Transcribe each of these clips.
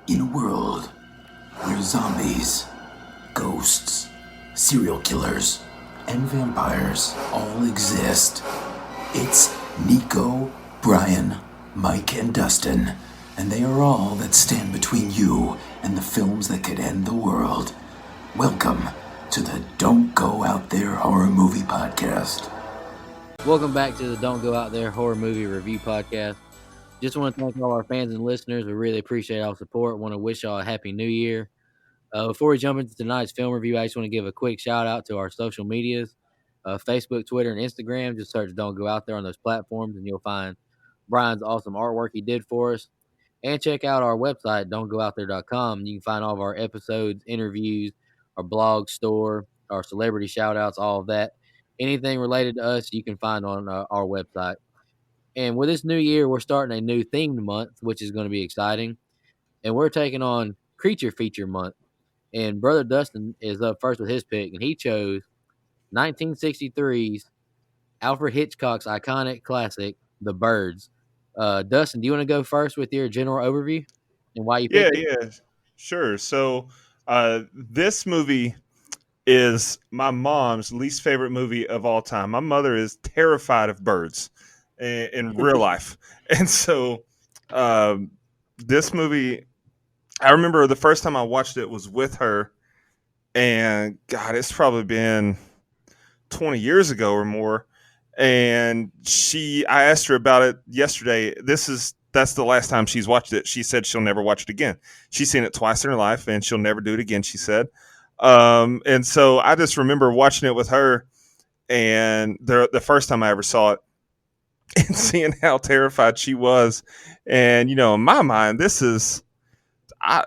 In a world where zombies, ghosts, serial killers, and vampires all exist, it's Nico, Brian, Mike, and Dustin, and they are all that stand between you and the films that could end the world. Welcome to the Don't Go Out There Horror Movie Podcast. Welcome back to the Don't Go Out There Horror Movie Review Podcast. Just want to thank all our fans and listeners. We really appreciate all the support. Want to wish y'all a happy new year. Before we jump into tonight's film review, I just want to give a quick shout out to our social medias, Facebook, Twitter, and Instagram. Just search Don't Go Out There on those platforms, and you'll find Brian's awesome artwork he did for us. And check out our website, don'tgoouthere.com. You can find all of our episodes, interviews, our blog store, our celebrity shout outs, all of that. Anything related to us, you can find on our website. And with this new year, we're starting a new themed month, which is going to be exciting. And we're taking on Creature Feature Month. And Brother Dustin is up first with his pick, and he chose 1963's Alfred Hitchcock's iconic classic, The Birds. Dustin, do you want to go first with your general overview and why you Yeah, picked it? yeah, sure. So, this movie is my mom's least favorite movie of all time. My mother is terrified of birds in real life, and so um, this movie. I remember the first time I watched it was with her, and God, it's probably been 20 years ago or more. And I asked her about it yesterday. That's the last time she's watched it. She said she'll never watch it again. She's seen it twice in her life, and she'll never do it again, she said. And so I just remember watching it with her, and the first time I ever saw it, and seeing how terrified she was. And in my mind, this is I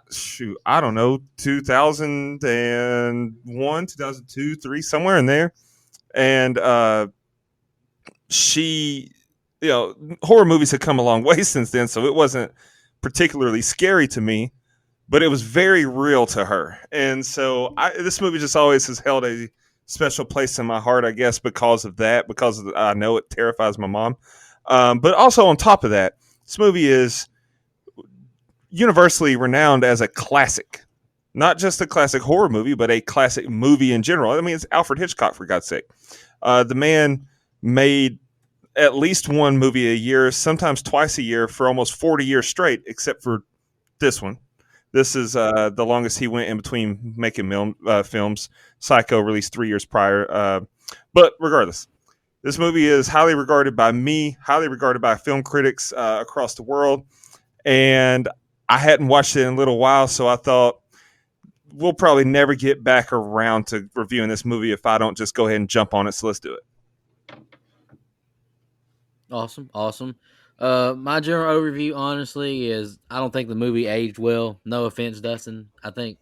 don't know, 2001, 2002, 3, somewhere in there. And she, horror movies had come a long way since then, so it wasn't particularly scary to me, but it was very real to her. And so this movie just always has held a special place in my heart, I guess, because of that, I know it terrifies my mom. But also on top of that, this movie is universally renowned as a classic. Not just a classic horror movie, but a classic movie in general. I mean, it's Alfred Hitchcock, for God's sake. The man made at least one movie a year, sometimes twice a year, for almost 40 years straight, except for this one. This is the longest he went in between making films. Psycho released 3 years prior. But regardless, this movie is highly regarded by me, highly regarded by film critics across the world. And I hadn't watched it in a little while, so I thought we'll probably never get back around to reviewing this movie if I don't just go ahead and jump on it. So let's do it. Awesome, awesome. My general overview, honestly, is I don't think the movie aged well. No offense, Dustin. I think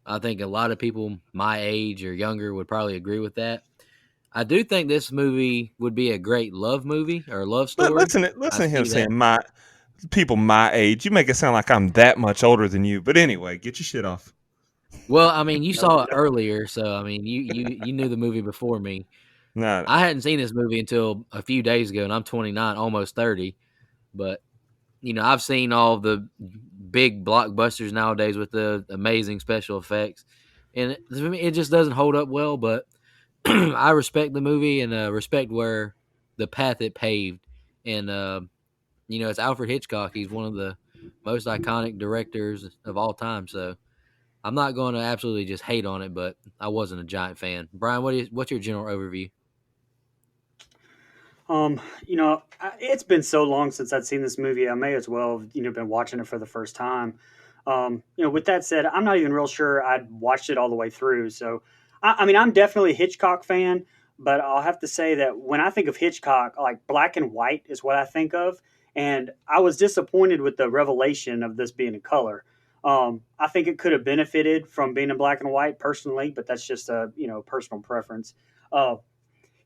a lot of people my age or younger would probably agree with that. I do think this movie would be a great love movie or love story. I Listen to him see that. saying my people my age. You make it sound like I'm that much older than you. But anyway, get your shit off. Well, I mean, you saw it earlier, so I mean, you knew the movie before me. No, I hadn't seen this movie until a few days ago, and I'm 29, almost 30. But I've seen all the big blockbusters nowadays with the amazing special effects, and it just doesn't hold up well. But I respect the movie and respect where the path it paved, and it's Alfred Hitchcock. He's one of the most iconic directors of all time. So I'm not going to absolutely just hate on it, but I wasn't a giant fan. Brian, what's your general overview? It's been so long since I'd seen this movie. I may as well have, been watching it for the first time. With that said, I'm not even real sure I'd watched it all the way through. So, I mean, I'm definitely a Hitchcock fan, but I'll have to say that when I think of Hitchcock, like black and white is what I think of. And I was disappointed with the revelation of this being in color. I think it could have benefited from being in black and white personally, but that's just a personal preference. Uh,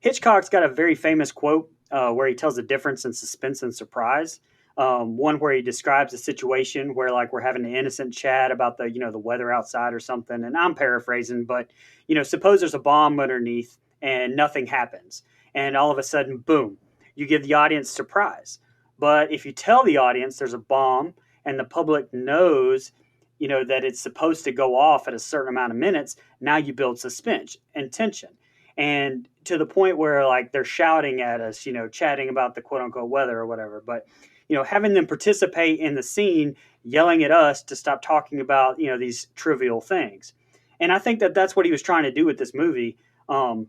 Hitchcock's got a very famous quote where he tells the difference in suspense and surprise. One where he describes a situation where like we're having an innocent chat about the weather outside or something, and I'm paraphrasing, but suppose there's a bomb underneath and nothing happens, and all of a sudden, boom, you give the audience surprise. But if you tell the audience there's a bomb and the public knows, that it's supposed to go off at a certain amount of minutes, now you build suspense and tension. And to the point where like they're shouting at us, chatting about the quote unquote weather or whatever. But, having them participate in the scene, yelling at us to stop talking about, these trivial things. And I think that that's what he was trying to do with this movie. I,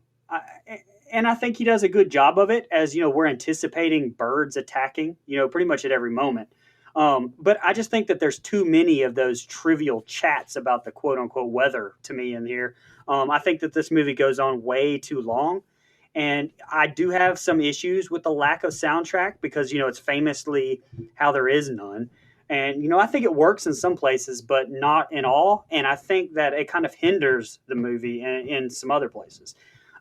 and I think he does a good job of it, as we're anticipating birds attacking, pretty much at every moment. But I just think that there's too many of those trivial chats about the quote unquote weather to me in here. I think that this movie goes on way too long. And I do have some issues with the lack of soundtrack because, it's famously how there is none. And, I think it works in some places, but not in all. And I think that it kind of hinders the movie in some other places.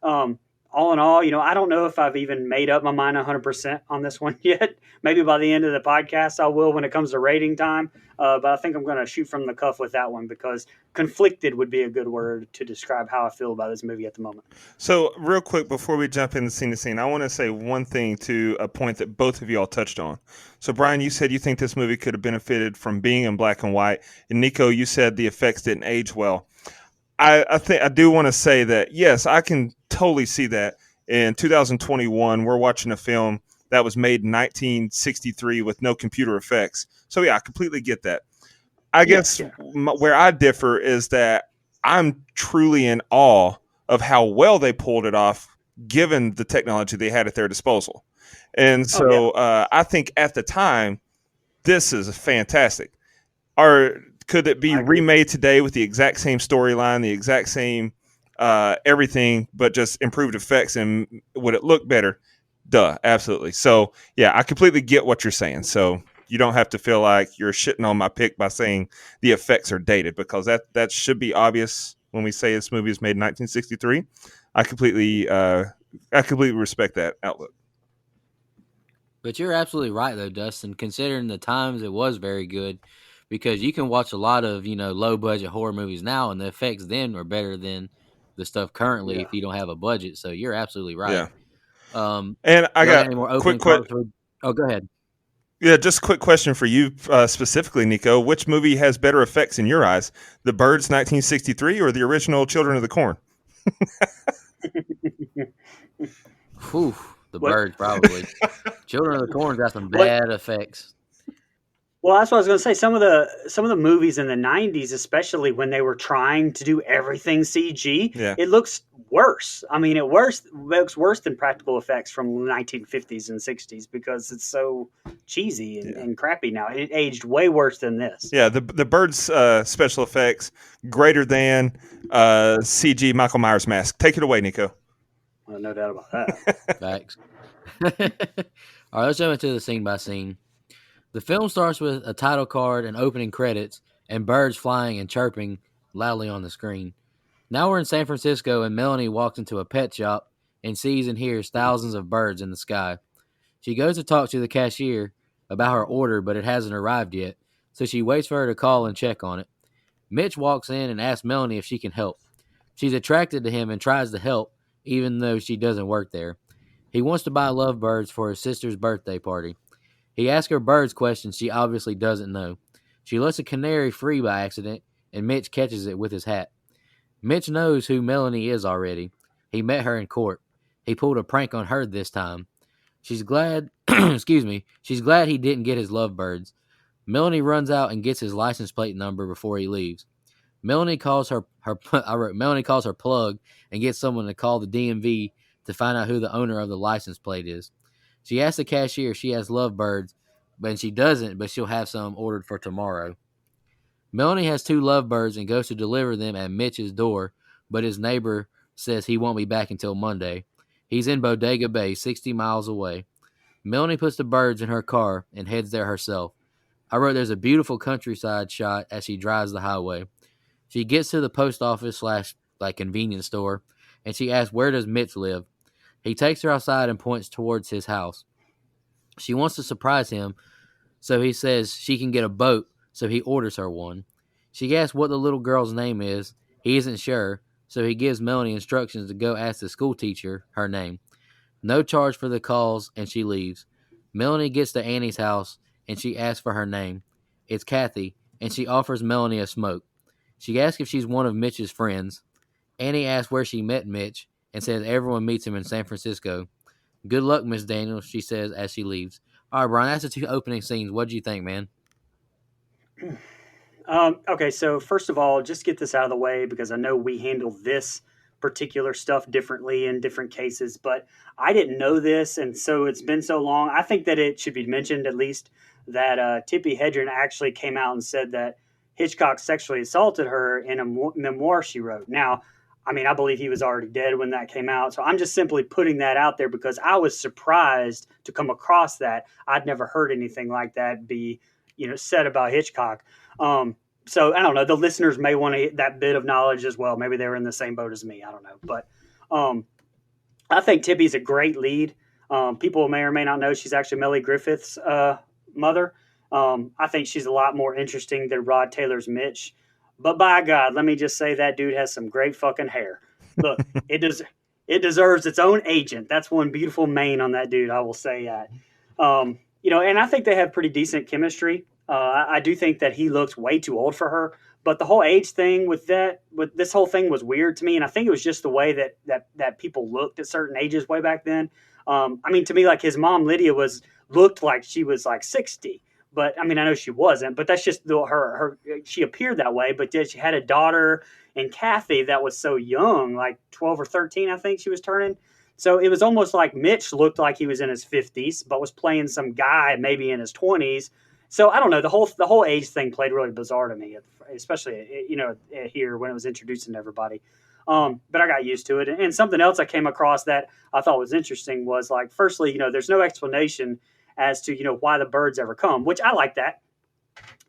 All in all, I don't know if I've even made up my mind 100% on this one yet. Maybe by the end of the podcast, I will when it comes to rating time. But I think I'm going to shoot from the cuff with that one because conflicted would be a good word to describe how I feel about this movie at the moment. So, real quick, before we jump into scene to scene, I want to say one thing to a point that both of y'all touched on. So, Brian, you said you think this movie could have benefited from being in black and white. And Nico, you said the effects didn't age well. I think I do want to say that, yes, I can totally see that. In 2021, we're watching a film that was made in 1963 with no computer effects. So, yeah, I completely get that. I guess where I differ is that I'm truly in awe of how well they pulled it off, given the technology they had at their disposal. And so I think at the time, this is fantastic. Could it be remade today with the exact same storyline, the exact same everything, but just improved effects, and would it look better? Duh, absolutely. So, yeah, I completely get what you're saying. So you don't have to feel like you're shitting on my pick by saying the effects are dated, because that should be obvious when we say this movie was made in 1963. I completely respect that outlook. But you're absolutely right, though, Dustin. Considering the times, it was very good, because you can watch a lot of low budget horror movies now, and the effects then are better than the stuff currently if you don't have a budget. So you're absolutely right. Yeah. And I got any more quick. Oh, go ahead. Yeah, just a quick question for you specifically, Nico. Which movie has better effects in your eyes, The Birds 1963 or the original Children of the Corn? Whew, the Birds, probably. Children of the Corn's got some bad effects. Well, that's what I was going to say. Some of the movies in the 90s, especially when they were trying to do everything CG, it looks worse. I mean, it looks worse than practical effects from the 1950s and 60s because it's so cheesy and crappy now. It aged way worse than this. Yeah, the Birds special effects greater than CG Michael Myers mask. Take it away, Nico. Well, no doubt about that. Facts. All right, let's jump into the scene by scene. The film starts with a title card and opening credits and birds flying and chirping loudly on the screen. Now we're in San Francisco, and Melanie walks into a pet shop and sees and hears thousands of birds in the sky. She goes to talk to the cashier about her order, but it hasn't arrived yet, so she waits for her to call and check on it. Mitch walks in and asks Melanie if she can help. She's attracted to him and tries to help, even though she doesn't work there. He wants to buy lovebirds for his sister's birthday party. He asks her birds questions she obviously doesn't know. She lets a canary free by accident, and Mitch catches it with his hat. Mitch knows who Melanie is already. He met her in court. He pulled a prank on her this time. She's glad, she's glad he didn't get his lovebirds. Melanie runs out and gets his license plate number before he leaves. Melanie calls her plug and gets someone to call the DMV to find out who the owner of the license plate is. She asks the cashier if she has lovebirds, but she doesn't, but she'll have some ordered for tomorrow. Melanie has 2 lovebirds and goes to deliver them at Mitch's door, but his neighbor says he won't be back until Monday. He's in Bodega Bay, 60 miles away. Melanie puts the birds in her car and heads there herself. I wrote there's a beautiful countryside shot as she drives the highway. She gets to the post office / convenience store, and she asks, where does Mitch live? He takes her outside and points towards his house. She wants to surprise him, so he says she can get a boat, so he orders her one. She asks what the little girl's name is. He isn't sure, so he gives Melanie instructions to go ask the school teacher her name. No charge for the calls, and she leaves. Melanie gets to Annie's house, and she asks for her name. It's Kathy, and she offers Melanie a smoke. She asks if she's one of Mitch's friends. Annie asks where she met Mitch and says everyone meets him in San Francisco. Good luck, Miss Daniels, she says as she leaves. All right, Brian, that's the 2 opening scenes. What do you think, man? Okay, so first of all, just get this out of the way because I know we handle this particular stuff differently in different cases, but I didn't know this, and so it's been so long. I think that it should be mentioned at least that Tippi Hedren actually came out and said that Hitchcock sexually assaulted her in a memoir she wrote. Now, I mean, I believe he was already dead when that came out, so I'm just simply putting that out there because I was surprised to come across that. I'd never heard anything like that be, said about Hitchcock. So I don't know. The listeners may want to that bit of knowledge as well. Maybe they were in the same boat as me. I don't know, but I think Tippi's a great lead. People may or may not know she's actually Mellie Griffith's mother. I think she's a lot more interesting than Rod Taylor's Mitch. But by God, let me just say that dude has some great fucking hair. Look, it deserves its own agent. That's one beautiful mane on that dude. I will say that. And I think they have pretty decent chemistry. I do think that he looks way too old for her, but the whole age thing with this whole thing was weird to me, and I think it was just the way that people looked at certain ages way back then. To me, like his mom Lydia looked like she was like 60, but I know she wasn't. But that's just her. She appeared that way, but she had a daughter and Kathy that was so young, like 12 or 13, I think she was turning. So it was almost like Mitch looked like he was in his 50s, but was playing some guy maybe in his 20s. So I don't know. The whole age thing played really bizarre to me, especially here when it was introducing to everybody. But I got used to it. And something else I came across that I thought was interesting was like, firstly, there's no explanation as to why the birds ever come, which I like that.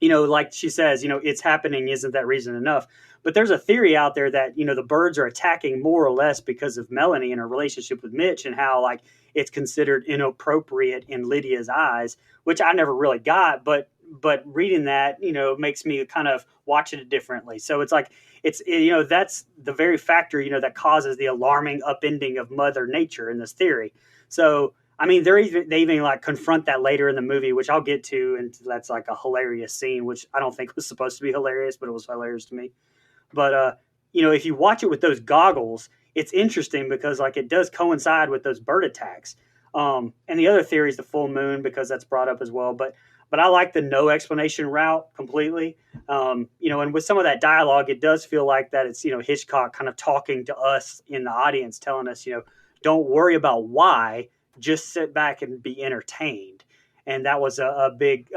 Like she says, it's happening. Isn't that reason enough? But there's a theory out there that the birds are attacking more or less because of Melanie and her relationship with Mitch and how like it's considered inappropriate in Lydia's eyes, which I never really got. But reading that, makes me kind of watch it differently. So it's like that's the very factor that causes the alarming upending of Mother Nature in this theory. So they even like confront that later in the movie, which I'll get to, and that's like a hilarious scene, which I don't think was supposed to be hilarious, but it was hilarious to me. But if you watch it with those goggles, it's interesting because like it does coincide with those bird attacks. And the other theory is the full moon because that's brought up as well. But I like the no explanation route completely. And with some of that dialogue, it does feel like that it's Hitchcock kind of talking to us in the audience, telling us don't worry about why. Just sit back and be entertained. And that was a big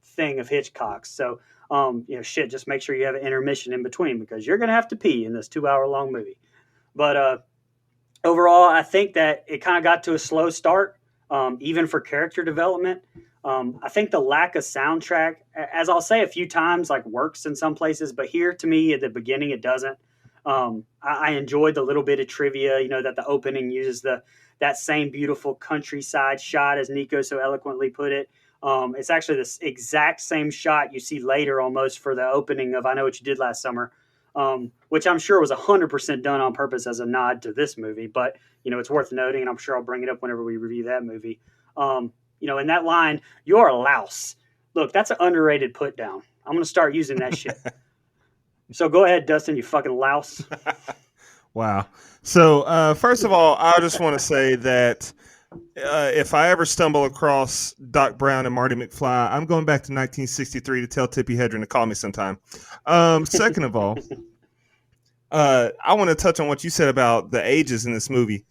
thing of Hitchcock's. So, just make sure you have an intermission in between because you're going to have to pee in this 2-hour-long movie. But overall, I think that it kind of got to a slow start, even for character development. I think the lack of soundtrack, as I'll say a few times, like works in some places, but here to me at the beginning, it doesn't. I enjoyed the little bit of trivia, that the opening uses that same beautiful countryside shot, as Nico so eloquently put it. It's actually the exact same shot you see later almost for the opening of I Know What You Did Last Summer, which I'm sure was 100% done on purpose as a nod to this movie. But, it's worth noting, and I'm sure I'll bring it up whenever we review that movie. In that line, "You're a louse." Look, that's an underrated put down. I'm going to start using that shit. So go ahead, Dustin, you fucking louse. Wow. So first of all, I just want to say that if I ever stumble across Doc Brown and Marty McFly, I'm going back to 1963 to tell Tippi Hedren to call me sometime. Second of all, I want to touch on what you said about the ages in this movie.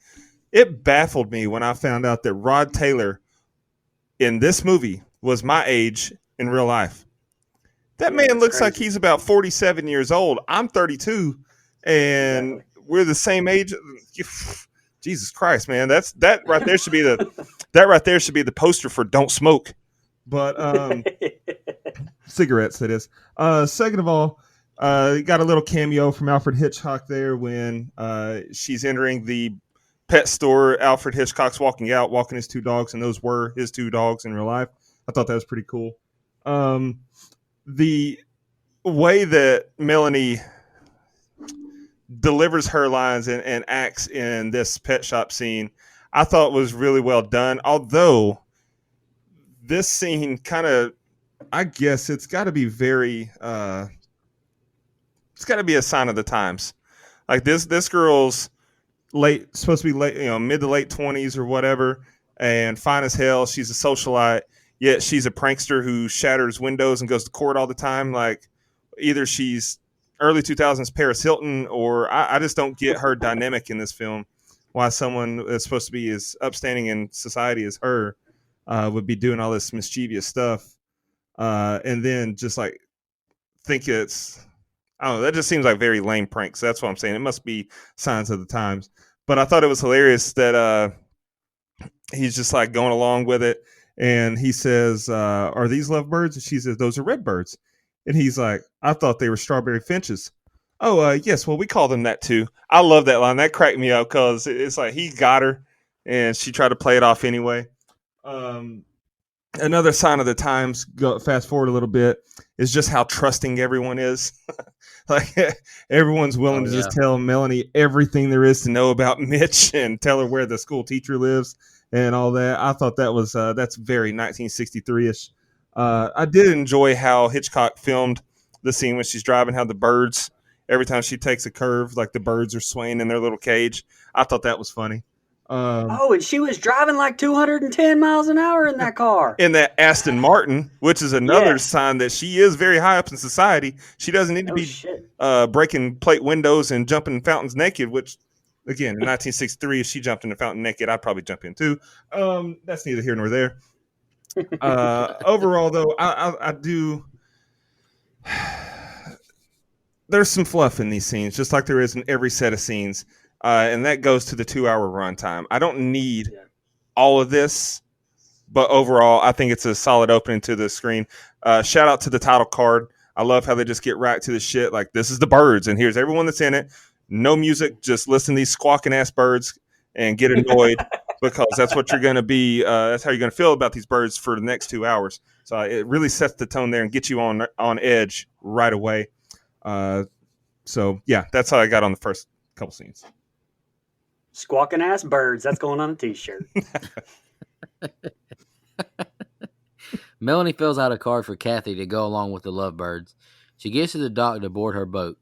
It baffled me when I found out that Rod Taylor in this movie was my age in real life. That man looks like he's about 47 years old. I'm 32, and we're the same age. Jesus Christ, man! That right there should be the poster for "Don't Smoke," but cigarettes. That is. Second of all, got a little cameo from Alfred Hitchcock there when she's entering the pet store. Alfred Hitchcock's walking his 2 dogs, and those were his 2 dogs in real life. I thought that was pretty cool. The way that Melanie delivers her lines and acts in this pet shop scene, I thought was really well done. Although this scene kind of I guess it's got to be very. It's got to be a sign of the times. Like this girl's supposed to be late, mid to late 20s or whatever, and fine as hell. She's a socialite, yet she's a prankster who shatters windows and goes to court all the time. Like either she's early 2000s Paris Hilton, or I just don't get her dynamic in this film. Why someone that's supposed to be as upstanding in society as her would be doing all this mischievous stuff, and then just like think it's. I don't know. That just seems like very lame pranks. That's what I'm saying. It must be signs of the times. But I thought it was hilarious that he's just like going along with it. And he says, are these lovebirds? And she says, those are redbirds. And he's like, I thought they were strawberry finches. Oh, yes. Well, we call them that too. I love that line. That cracked me up because it's like he got her and she tried to play it off anyway. Another sign of the times, fast forward a little bit, is just how trusting everyone is. Like everyone's willing to just tell Melanie everything there is to know about Mitch and tell her where the school teacher lives and all that. I thought that was that's very 1963-ish. I did enjoy how Hitchcock filmed the scene when she's driving, how the birds, every time she takes a curve, like the birds are swaying in their little cage. I thought that was funny. And she was driving like 210 miles an hour in that car. In that Aston Martin, which is another sign that she is very high up in society. She doesn't need to be breaking plate windows and jumping in fountains naked, which, again, in 1963, if she jumped in the fountain naked, I'd probably jump in too. That's neither here nor there. Overall, though, I do... There's some fluff in these scenes, just like there is in every set of scenes. And that goes to the 2-hour runtime. I don't need all of this, but overall, I think it's a solid opening to the screen. Shout out to the title card. I love how they just get right to the shit. Like, this is the birds, and here's everyone that's in it. No music, just listen to these squawking ass birds and get annoyed because that's what you're going to be. That's how you're going to feel about these birds for the next 2 hours. So it really sets the tone there and gets you on edge right away. So yeah, that's how I got on the first couple scenes. Squawking ass birds. That's going on a t-shirt. Melanie fills out a card for Kathy to go along with the lovebirds. She gets to the dock to board her boat.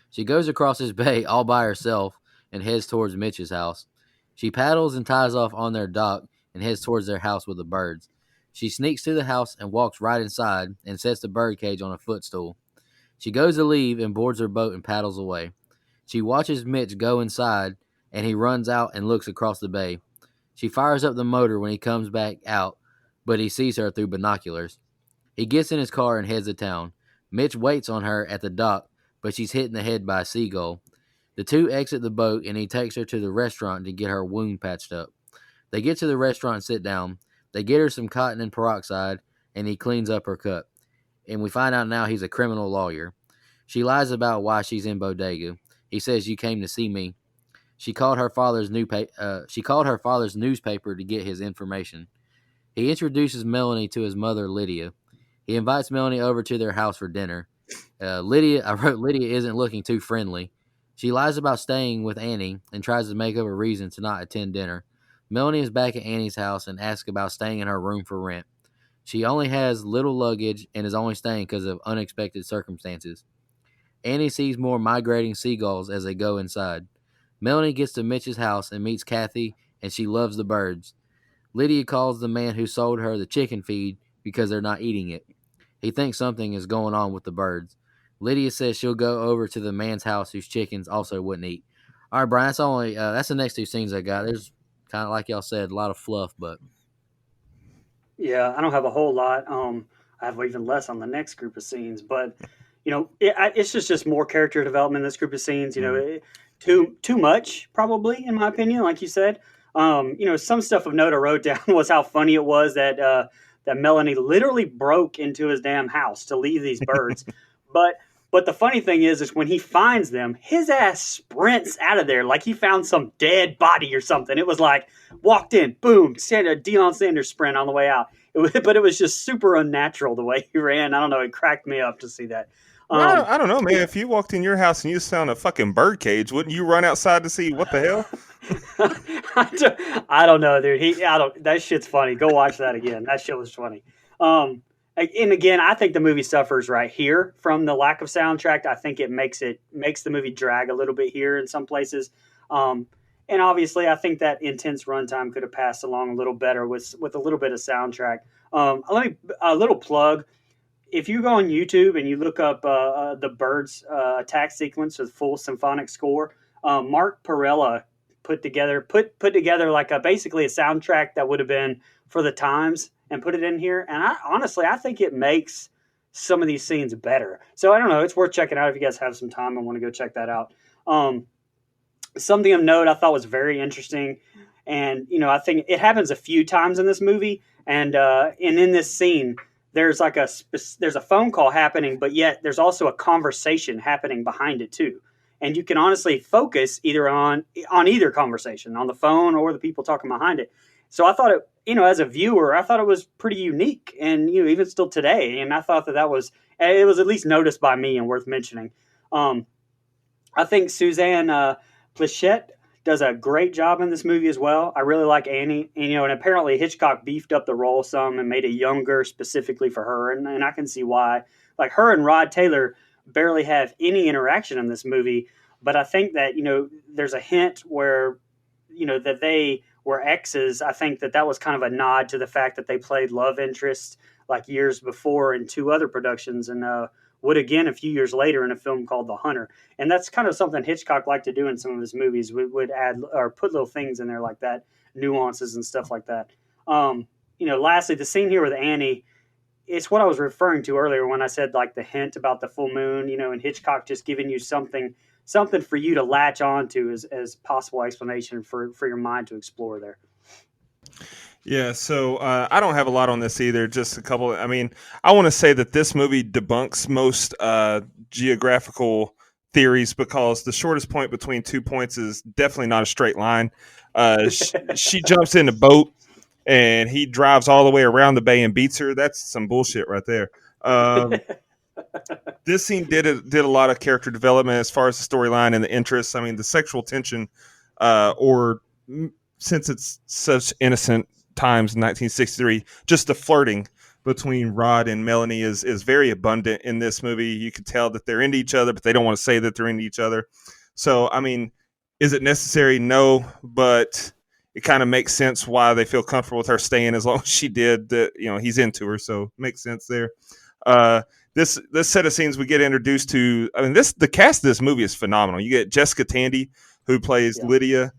She goes across this bay all by herself and heads towards Mitch's house. She paddles and ties off on their dock and heads towards their house with the birds. She sneaks to the house and walks right inside and sets the bird cage on a footstool. She goes to leave and boards her boat and paddles away. She watches Mitch go inside and he runs out and looks across the bay. She fires up the motor when he comes back out, but he sees her through binoculars. He gets in his car and heads to town. Mitch waits on her at the dock, but she's hit in the head by a seagull. The two exit the boat, and he takes her to the restaurant to get her wound patched up. They get to the restaurant and sit down. They get her some cotton and peroxide, and he cleans up her cut. And we find out now he's a criminal lawyer. She lies about why she's in Bodega. He says, "You came to see me." She called her father's newspaper to get his information. He introduces Melanie to his mother, Lydia. He invites Melanie over to their house for dinner. Lydia isn't looking too friendly. She lies about staying with Annie and tries to make up a reason to not attend dinner. Melanie is back at Annie's house and asks about staying in her room for rent. She only has little luggage and is only staying because of unexpected circumstances. Annie sees more migrating seagulls as they go inside. Melanie gets to Mitch's house and meets Kathy, and she loves the birds. Lydia calls the man who sold her the chicken feed because they're not eating it. He thinks something is going on with the birds. Lydia says she'll go over to the man's house whose chickens also wouldn't eat. All right, Brian, that's the next two scenes I got. There's kind of, like y'all said, a lot of fluff, but... Yeah, I don't have a whole lot. I have even less on the next group of scenes, but it's just more character development in this group of scenes. Too much probably, in my opinion. Like you said, some stuff of note I wrote down was how funny it was that that Melanie literally broke into his damn house to leave these birds. But the funny thing is when he finds them, his ass sprints out of there like he found some dead body or something. It was like walked in, boom, Deion Sanders sprint on the way out. But it was just super unnatural the way he ran. I don't know. It cracked me up to see that. I don't know, man. If you walked in your house and you found a fucking bird cage, wouldn't you run outside to see what the hell? I don't know, dude. That shit's funny. Go watch that again. That shit was funny. And again, I think the movie suffers right here from the lack of soundtrack. I think it makes the movie drag a little bit here in some places. Um, and obviously, I think that intense runtime could have passed along a little better with a little bit of soundtrack. Let me a little plug. If you go on YouTube and you look up the Birds attack sequence with full symphonic score, Mark Perella put together like basically a soundtrack that would have been for the times and put it in here. And I think it makes some of these scenes better. So I don't know. It's worth checking out if you guys have some time and want to go check that out. Something of note I thought was very interesting, and I think it happens a few times in this movie, and in this scene there's like there's a phone call happening, but yet there's also a conversation happening behind it too, and you can honestly focus either on either conversation on the phone or the people talking behind it. So I thought as a viewer, I thought it was pretty unique, and even still today, and I thought that was at least noticed by me and worth mentioning. I think Suzanne Pleshette does a great job in this movie as well. I really like Annie, and apparently Hitchcock beefed up the role some and made it younger specifically for her, and I can see why. Like, her and Rod Taylor barely have any interaction in this movie, but I think that there's a hint where that they were exes. I think that was kind of a nod to the fact that they played love interests like years before in two other productions, and would again a few years later in a film called The Hunter. And that's kind of something Hitchcock liked to do in some of his movies. Would add or put little things in there like that, nuances and stuff like that. Lastly, the scene here with Annie, it's what I was referring to earlier when I said like the hint about the full moon, and Hitchcock just giving you something for you to latch on to as possible explanation for your mind to explore there. Yeah, so I don't have a lot on this either. Just a couple. I mean, I want to say that this movie debunks most geographical theories because the shortest point between 2 points is definitely not a straight line. She jumps in the boat and he drives all the way around the bay and beats her. That's some bullshit right there. This scene did a lot of character development as far as the storyline and the interests. I mean, the sexual tension, since it's such innocent times in 1963, just the flirting between Rod and Melanie is very abundant in this movie. You can tell that they're into each other, but they don't want to say that they're into each other. So, I mean, is it necessary? No, but it kind of makes sense why they feel comfortable with her staying as long as she did. That he's into her, so makes sense there. This set of scenes we get introduced to. I mean, the cast of this movie is phenomenal. You get Jessica Tandy, who plays Lydia.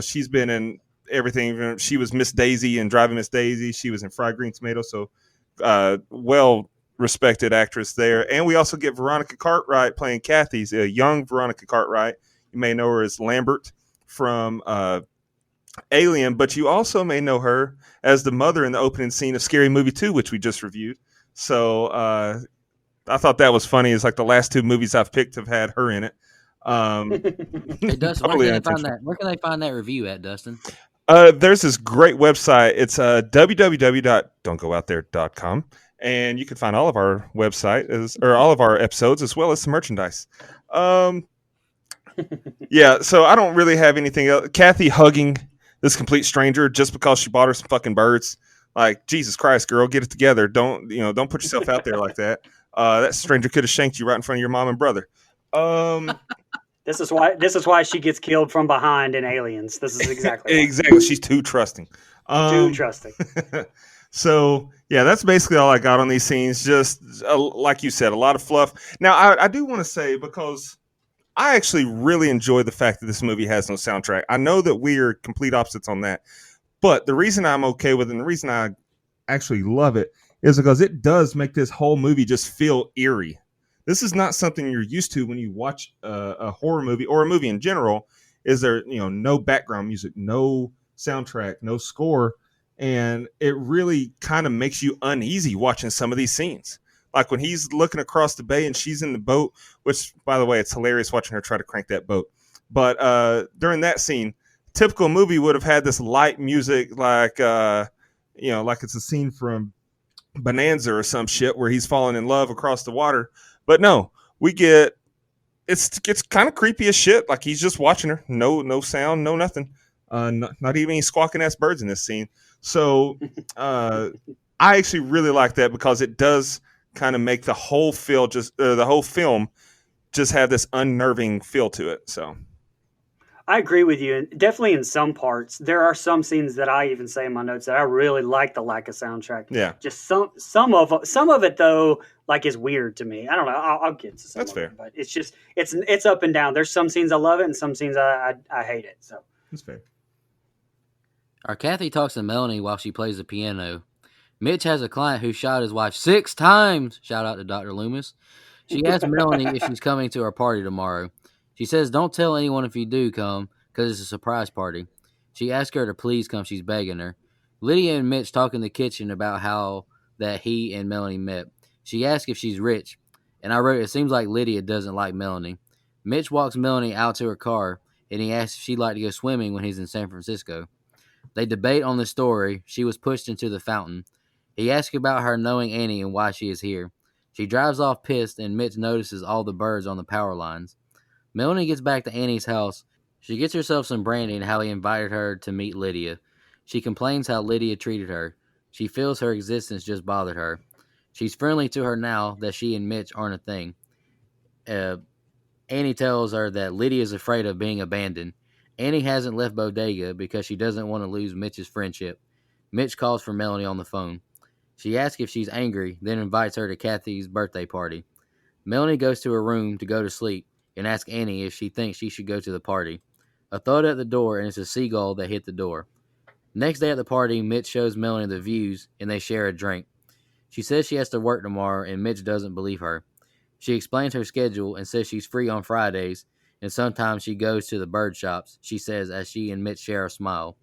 She's been in everything. She was Miss Daisy in Driving Miss Daisy. She was in Fried Green Tomato. So, well respected actress there. And we also get Veronica Cartwright playing Kathy's a young Veronica Cartwright. You may know her as Lambert from Alien, but you also may know her as the mother in the opening scene of Scary Movie 2, which we just reviewed. So I thought that was funny. It's like the last two movies I've picked have had her in it. Hey, Dustin, totally where can they find that review at, Dustin? There's this great website. It's www.don'tgoouthere.com, and you can find all of our all of our episodes as well as some merchandise. Yeah, so I don't really have anything else. Kathy hugging this complete stranger just because she bought her some fucking birds. Like, Jesus Christ, girl, get it together. Don't put yourself out there like that. That stranger could have shanked you right in front of your mom and brother. This is why she gets killed from behind in Aliens. This is exactly exactly. She's too trusting. Too trusting. So yeah, that's basically all I got on these scenes. Just like you said, a lot of fluff. Now I do want to say, because I actually really enjoy the fact that this movie has no soundtrack. I know that we are complete opposites on that, but the reason I'm okay with it and the reason I actually love it is because it does make this whole movie just feel eerie. This is not something you're used to when you watch a horror movie or a movie in general. Is there, no background music, no soundtrack, no score, and it really kind of makes you uneasy watching some of these scenes. Like when he's looking across the bay and she's in the boat, which, by the way, it's hilarious watching her try to crank that boat. But during that scene, typical movie would have had this light music, like like it's a scene from Bonanza or some shit where he's falling in love across the water. But no, we get it's kind of creepy as shit. Like he's just watching her, no sound, no nothing, not even any squawking ass birds in this scene. So I actually really like that because it does kind of make the whole film just have this unnerving feel to it. So I agree with you, and definitely in some parts. There are some scenes that I even say in my notes that I really like the lack of soundtrack. yeah, Just some of it though, like is weird to me. I don't know. I'll get to some that's of fair. it, but it's just it's up and down. There's some scenes I love it, and some scenes I hate it. So That's fair. Our Kathy talks to Melanie while she plays the piano. Mitch has a client who shot his wife 6 times. Shout out to Dr. Loomis. She asks Melanie if she's coming to our party tomorrow. She says, don't tell anyone if you do come, because it's a surprise party. She asks her to please come. She's begging her. Lydia and Mitch talk in the kitchen about how that he and Melanie met. She asks if she's rich, and I wrote, it seems like Lydia doesn't like Melanie. Mitch walks Melanie out to her car, and he asks if she'd like to go swimming when he's in San Francisco. They debate on the story. She was pushed into the fountain. He asks about her knowing Annie and why she is here. She drives off pissed, and Mitch notices all the birds on the power lines. Melanie gets back to Annie's house. She gets herself some brandy and how he invited her to meet Lydia. She complains how Lydia treated her. She feels her existence just bothered her. She's friendly to her now that she and Mitch aren't a thing. Annie tells her that Lydia is afraid of being abandoned. Annie hasn't left Bodega because she doesn't want to lose Mitch's friendship. Mitch calls for Melanie on the phone. She asks if she's angry, then invites her to Kathy's birthday party. Melanie goes to her room to go to sleep and asks Annie if she thinks she should go to the party. A thud at the door, and it's a seagull that hit the door. Next day at the party, Mitch shows Melanie the views, and they share a drink. She says she has to work tomorrow, and Mitch doesn't believe her. She explains her schedule and says she's free on Fridays, and sometimes she goes to the bird shops, she says as she and Mitch share a smile.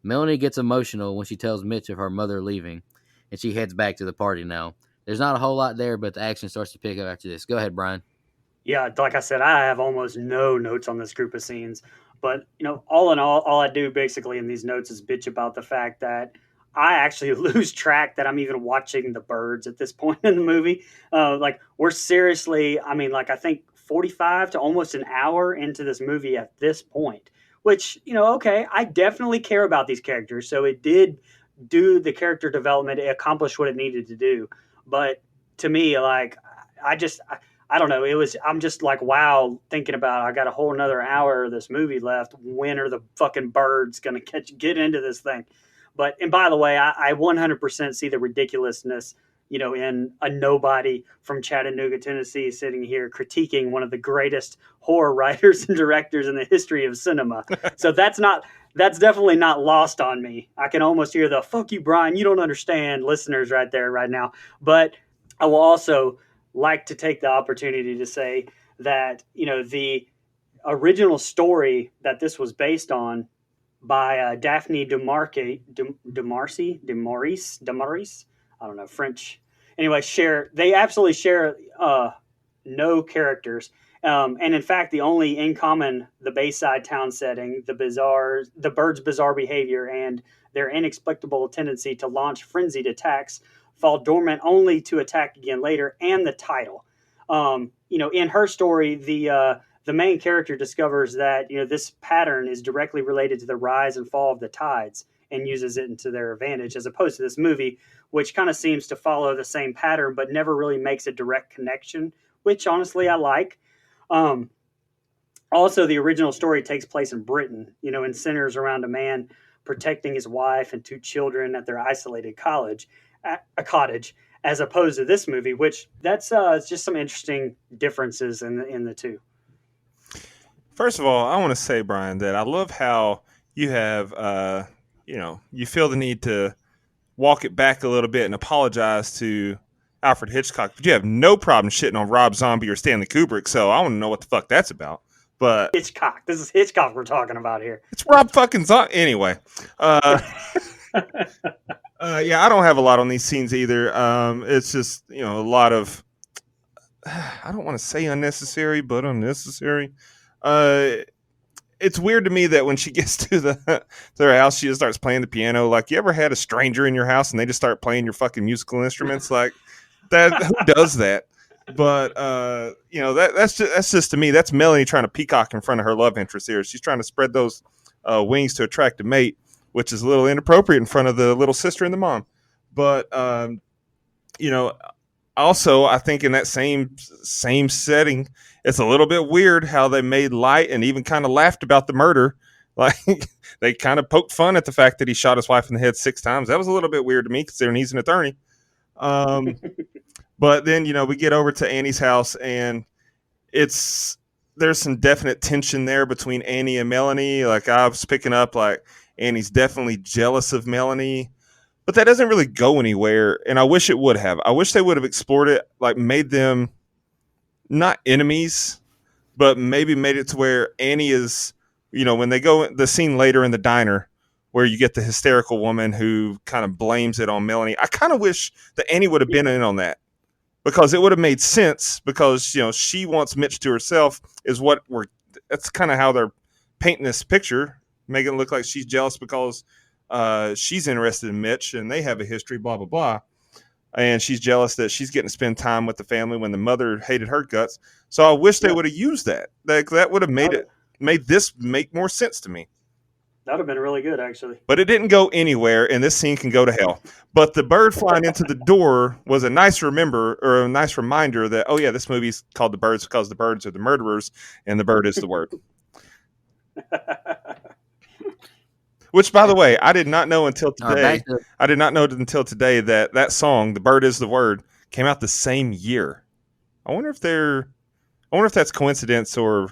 Melanie gets emotional when she tells Mitch of her mother leaving, and she heads back to the party now. There's not a whole lot there, but the action starts to pick up after this. Go ahead, Brian. yeah, like I said, I have almost no notes on this group of scenes. But all in all I do basically in these notes is bitch about the fact that I actually lose track that I'm even watching the birds at this point in the movie. Like we're seriously, I mean, like I think 45 to almost an hour into this movie at this point. Which okay, I definitely care about these characters, so it did do the character development, it accomplished what it needed to do. But to me, like I don't know. I'm just like, wow, thinking about I got a whole another hour of this movie left. When are the fucking birds going to get into this thing? And by the way, I 100% see the ridiculousness, in a nobody from Chattanooga, Tennessee, sitting here critiquing one of the greatest horror writers and directors in the history of cinema. So that's definitely not lost on me. I can almost hear the "fuck you, Brian, you don't understand" listeners right there, right now. But I will also like to take the opportunity to say that the original story that this was based on by Daphne du Maurice, I don't know French. Anyway, they absolutely share no characters, and in fact, the only in common the Bayside town setting, the birds' bizarre behavior, and their inexplicable tendency to launch frenzied attacks fall dormant only to attack again later, and the title. In her story, the main character discovers that this pattern is directly related to the rise and fall of the tides and uses it into their advantage, as opposed to this movie, which kind of seems to follow the same pattern but never really makes a direct connection, which honestly I like. Also, the original story takes place in Britain, and centers around a man protecting his wife and 2 children at their isolated cottage, as opposed to this movie, which that's just some interesting differences in the two. First of all, I want to say, Brian, that I love how you have, you feel the need to walk it back a little bit and apologize to Alfred Hitchcock, but you have no problem shitting on Rob Zombie or Stanley Kubrick. So I want to know what the fuck that's about. But Hitchcock, this is Hitchcock we're talking about here. It's Rob fucking Zombie. Anyway, yeah, I don't have a lot on these scenes either. It's just a lot of, I don't want to say unnecessary, but unnecessary. It's weird to me that when she gets to their house, she just starts playing the piano. Like, you ever had a stranger in your house and they just start playing your fucking musical instruments? Like that, who does that? But that's just to me, that's Melanie trying to peacock in front of her love interest here. She's trying to spread those wings to attract a mate, which is a little inappropriate in front of the little sister and the mom. But you know, also I think in that same setting, it's a little bit weird how they made light and even kind of laughed about the murder. Like they kind of poked fun at the fact that he shot his wife in the head 6 times. That was a little bit weird to me, considering he's an attorney. Um, but then we get over to Annie's house, and it's there's some definite tension there between Annie and Melanie. Like I was picking up, like Annie's definitely jealous of Melanie, but that doesn't really go anywhere. And I wish it would have. I wish they would have explored it, like made them not enemies, but maybe made it to where Annie is, when they go the scene later in the diner where you get the hysterical woman who kind of blames it on Melanie. I kind of wish that Annie would have been in on that, because it would have made sense, because she wants Mitch to herself, is what that's kind of how they're painting this picture, making it look like she's jealous because she's interested in Mitch and they have a history, blah blah blah, and she's jealous that she's getting to spend time with the family when the mother hated her guts. So I wish they would have used that. That would have made this make more sense to me. That would have been really good, actually. But it didn't go anywhere, and this scene can go to hell. But the bird flying into the door was a nice reminder that, oh yeah, this movie's called The Birds because the birds are the murderers, and the bird is the word. Which, by the way, I did not know until today. I did not know until today that song, "The Bird Is the Word," came out the same year. I wonder if that's coincidence or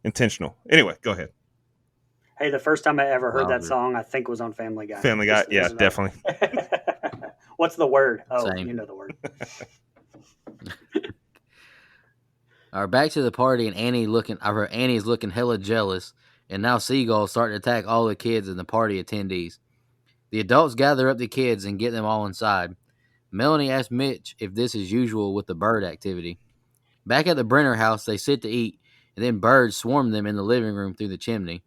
intentional. Anyway, go ahead. Hey, the first time I ever heard that song, I think, was on Family Guy. Family Guy, yeah, definitely. What's the word? Oh, Same. You know the word. All right, back to the party, and Annie's looking hella jealous, and now seagulls start to attack all the kids and the party attendees. The adults gather up the kids and get them all inside. Melanie asks Mitch if this is usual with the bird activity. Back at the Brenner house, they sit to eat, and then birds swarm them in the living room through the chimney.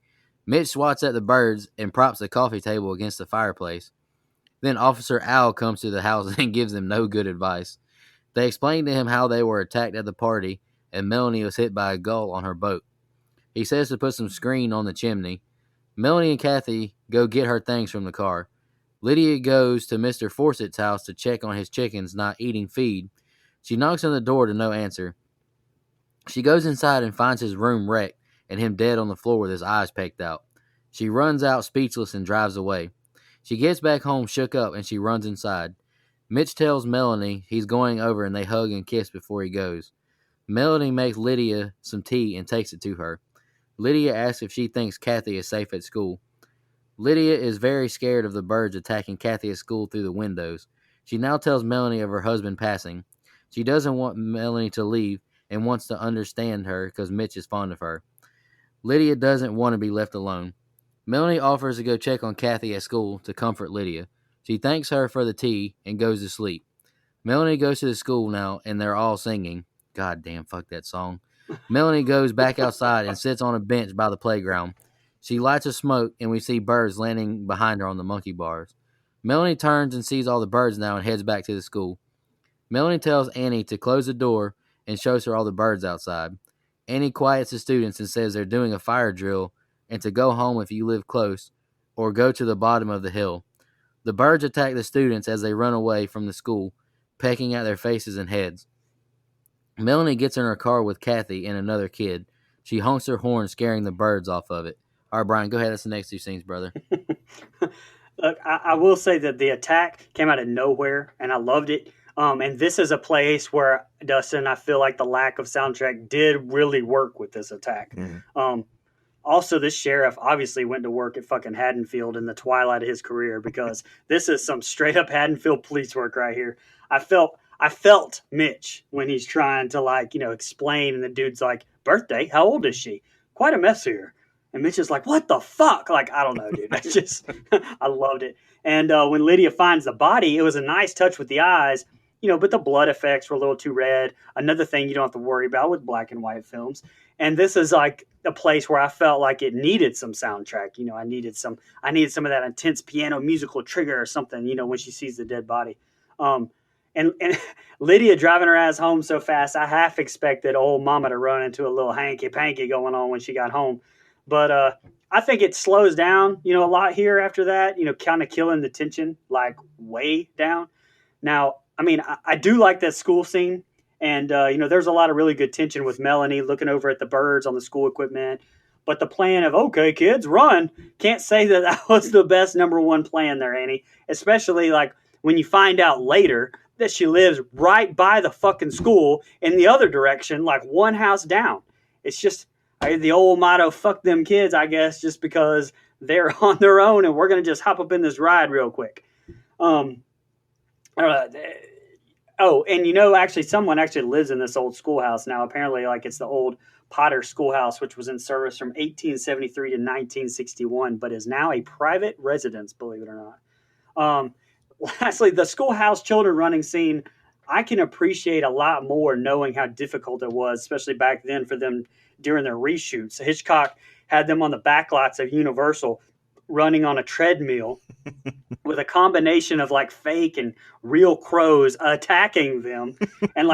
Mitch swats at the birds and props the coffee table against the fireplace. Then Officer Al comes to the house and gives them no good advice. They explain to him how they were attacked at the party and Melanie was hit by a gull on her boat. He says to put some screen on the chimney. Melanie and Kathy go get her things from the car. Lydia goes to Mr. Fawcett's house to check on his chickens not eating feed. She knocks on the door to no answer. She goes inside and finds his room wrecked and him dead on the floor with his eyes pecked out. She runs out speechless and drives away. She gets back home shook up and she runs inside. Mitch tells Melanie he's going over and they hug and kiss before he goes. Melanie makes Lydia some tea and takes it to her. Lydia asks if she thinks Kathy is safe at school. Lydia is very scared of the birds attacking Kathy at school through the windows. She now tells Melanie of her husband passing. She doesn't want Melanie to leave and wants to understand her because Mitch is fond of her. Lydia doesn't want to be left alone. Melanie offers to go check on Kathy at school to comfort Lydia. She thanks her for the tea and goes to sleep. Melanie goes to the school now and they're all singing. God damn, fuck that song. Melanie goes back outside and sits on a bench by the playground. She lights a smoke and we see birds landing behind her on the monkey bars. Melanie turns and sees all the birds now and heads back to the school. Melanie tells Annie to close the door and shows her all the birds outside. Annie quiets the students and says they're doing a fire drill and to go home if you live close or go to the bottom of the hill. The birds attack the students as they run away from the school, pecking at their faces and heads. Melanie gets in her car with Kathy and another kid. She honks her horn, scaring the birds off of it. All right, Brian, go ahead. That's the next two scenes, brother. Look, I will say that the attack came out of nowhere, and I loved it. And this is a place where, Dustin, I feel like the lack of soundtrack did really work with this attack. Mm-hmm. Also, this sheriff obviously went to work at fucking Haddonfield in the twilight of his career, because this is some straight up Haddonfield police work right here. I felt Mitch when he's trying to explain, and the dude's like, "Birthday? How old is she? Quite a mess here." And Mitch is like, "What the fuck?" Like, I don't know, dude. That's just, I loved it. And when Lydia finds the body, it was a nice touch with the eyes, but the blood effects were a little too red. Another thing you don't have to worry about with black and white films. And this is like a place where I felt like it needed some soundtrack. I needed some of that intense piano musical trigger or something, when she sees the dead body. And Lydia driving her ass home so fast, I half expected old mama to run into a little hanky-panky going on when she got home. But I think it slows down, a lot here after that, kind of killing the tension like way down. Now, I mean, I do like that school scene. And, there's a lot of really good tension with Melanie looking over at the birds on the school equipment. But the plan of, okay, kids, run, can't say that that was the best number one plan there, Annie. Especially like when you find out later that she lives right by the fucking school in the other direction, like one house down. It's just the old motto, fuck them kids, I guess, just because they're on their own and we're going to just hop up in this ride real quick. Um, uh, oh, and actually, someone actually lives in this old schoolhouse now. Apparently, like it's the old Potter Schoolhouse, which was in service from 1873 to 1961, but is now a private residence, believe it or not. Lastly, the schoolhouse children running scene, I can appreciate a lot more knowing how difficult it was, especially back then for them during their reshoots. So Hitchcock had them on the backlots of Universal running on a treadmill with a combination of like fake and real crows attacking them, and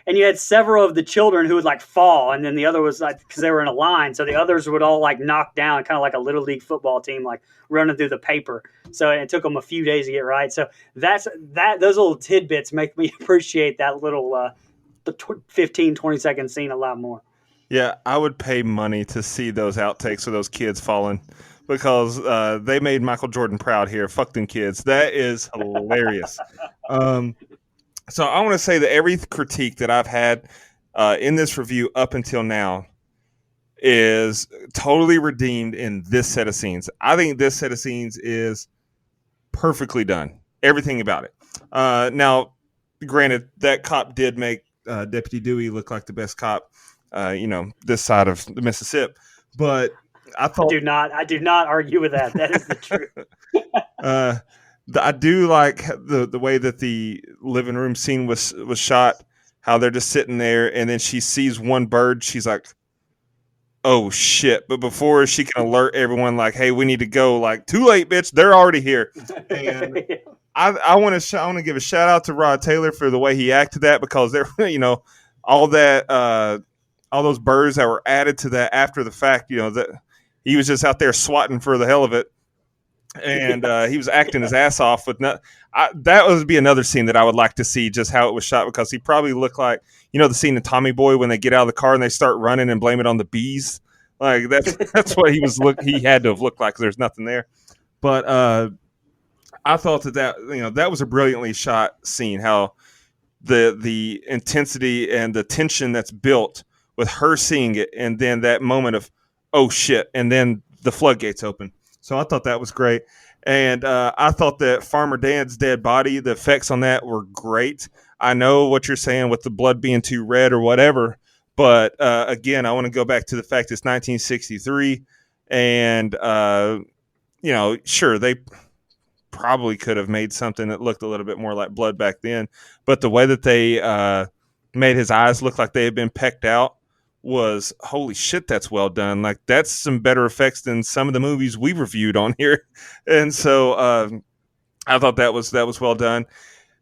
and you had several of the children who would like fall, and then the other was like because they were in a line, so the others would all like knock down, kind of like a little league football team, like running through the paper. So it took them a few days to get right. So those little tidbits make me appreciate that little 15-20 second scene a lot more. Yeah, I would pay money to see those outtakes of those kids falling because they made Michael Jordan proud here. Fuck them kids. That is hilarious. So I want to say that every critique that I've had in this review up until now is totally redeemed in this set of scenes. I think this set of scenes is perfectly done. Everything about it. Now, granted, that cop did make Deputy Dewey look like the best cop, this side of the Mississippi. But I thought I do not argue with that. That is the truth. I do like the way that the living room scene was shot. How they're just sitting there, and then she sees one bird. She's like, "Oh shit!" But before she can alert everyone, like, "Hey, we need to go!" Like, too late, bitch. They're already here. And I want to give a shout out to Rod Taylor for the way he acted that, because there, all that all those birds that were added to that after the fact. That he was just out there swatting for the hell of it. And he was acting his ass off with that would be another scene that I would like to see, just how it was shot, because he probably looked like the scene in Tommy Boy when they get out of the car and they start running and blame it on the bees. Like that's what he had to have looked like, because there's nothing there. But I thought that was a brilliantly shot scene, how the intensity and the tension that's built with her seeing it, and then that moment of oh shit, and then the floodgates open. So I thought that was great. And I thought that Farmer Dan's dead body, the effects on that were great. I know what you're saying with the blood being too red or whatever. But again, I want to go back to the fact it's 1963. And, sure, they probably could have made something that looked a little bit more like blood back then. But the way that they made his eyes look like they had been pecked out was holy shit, that's well done. Like, that's some better effects than some of the movies we reviewed on here. And so I thought that was well done.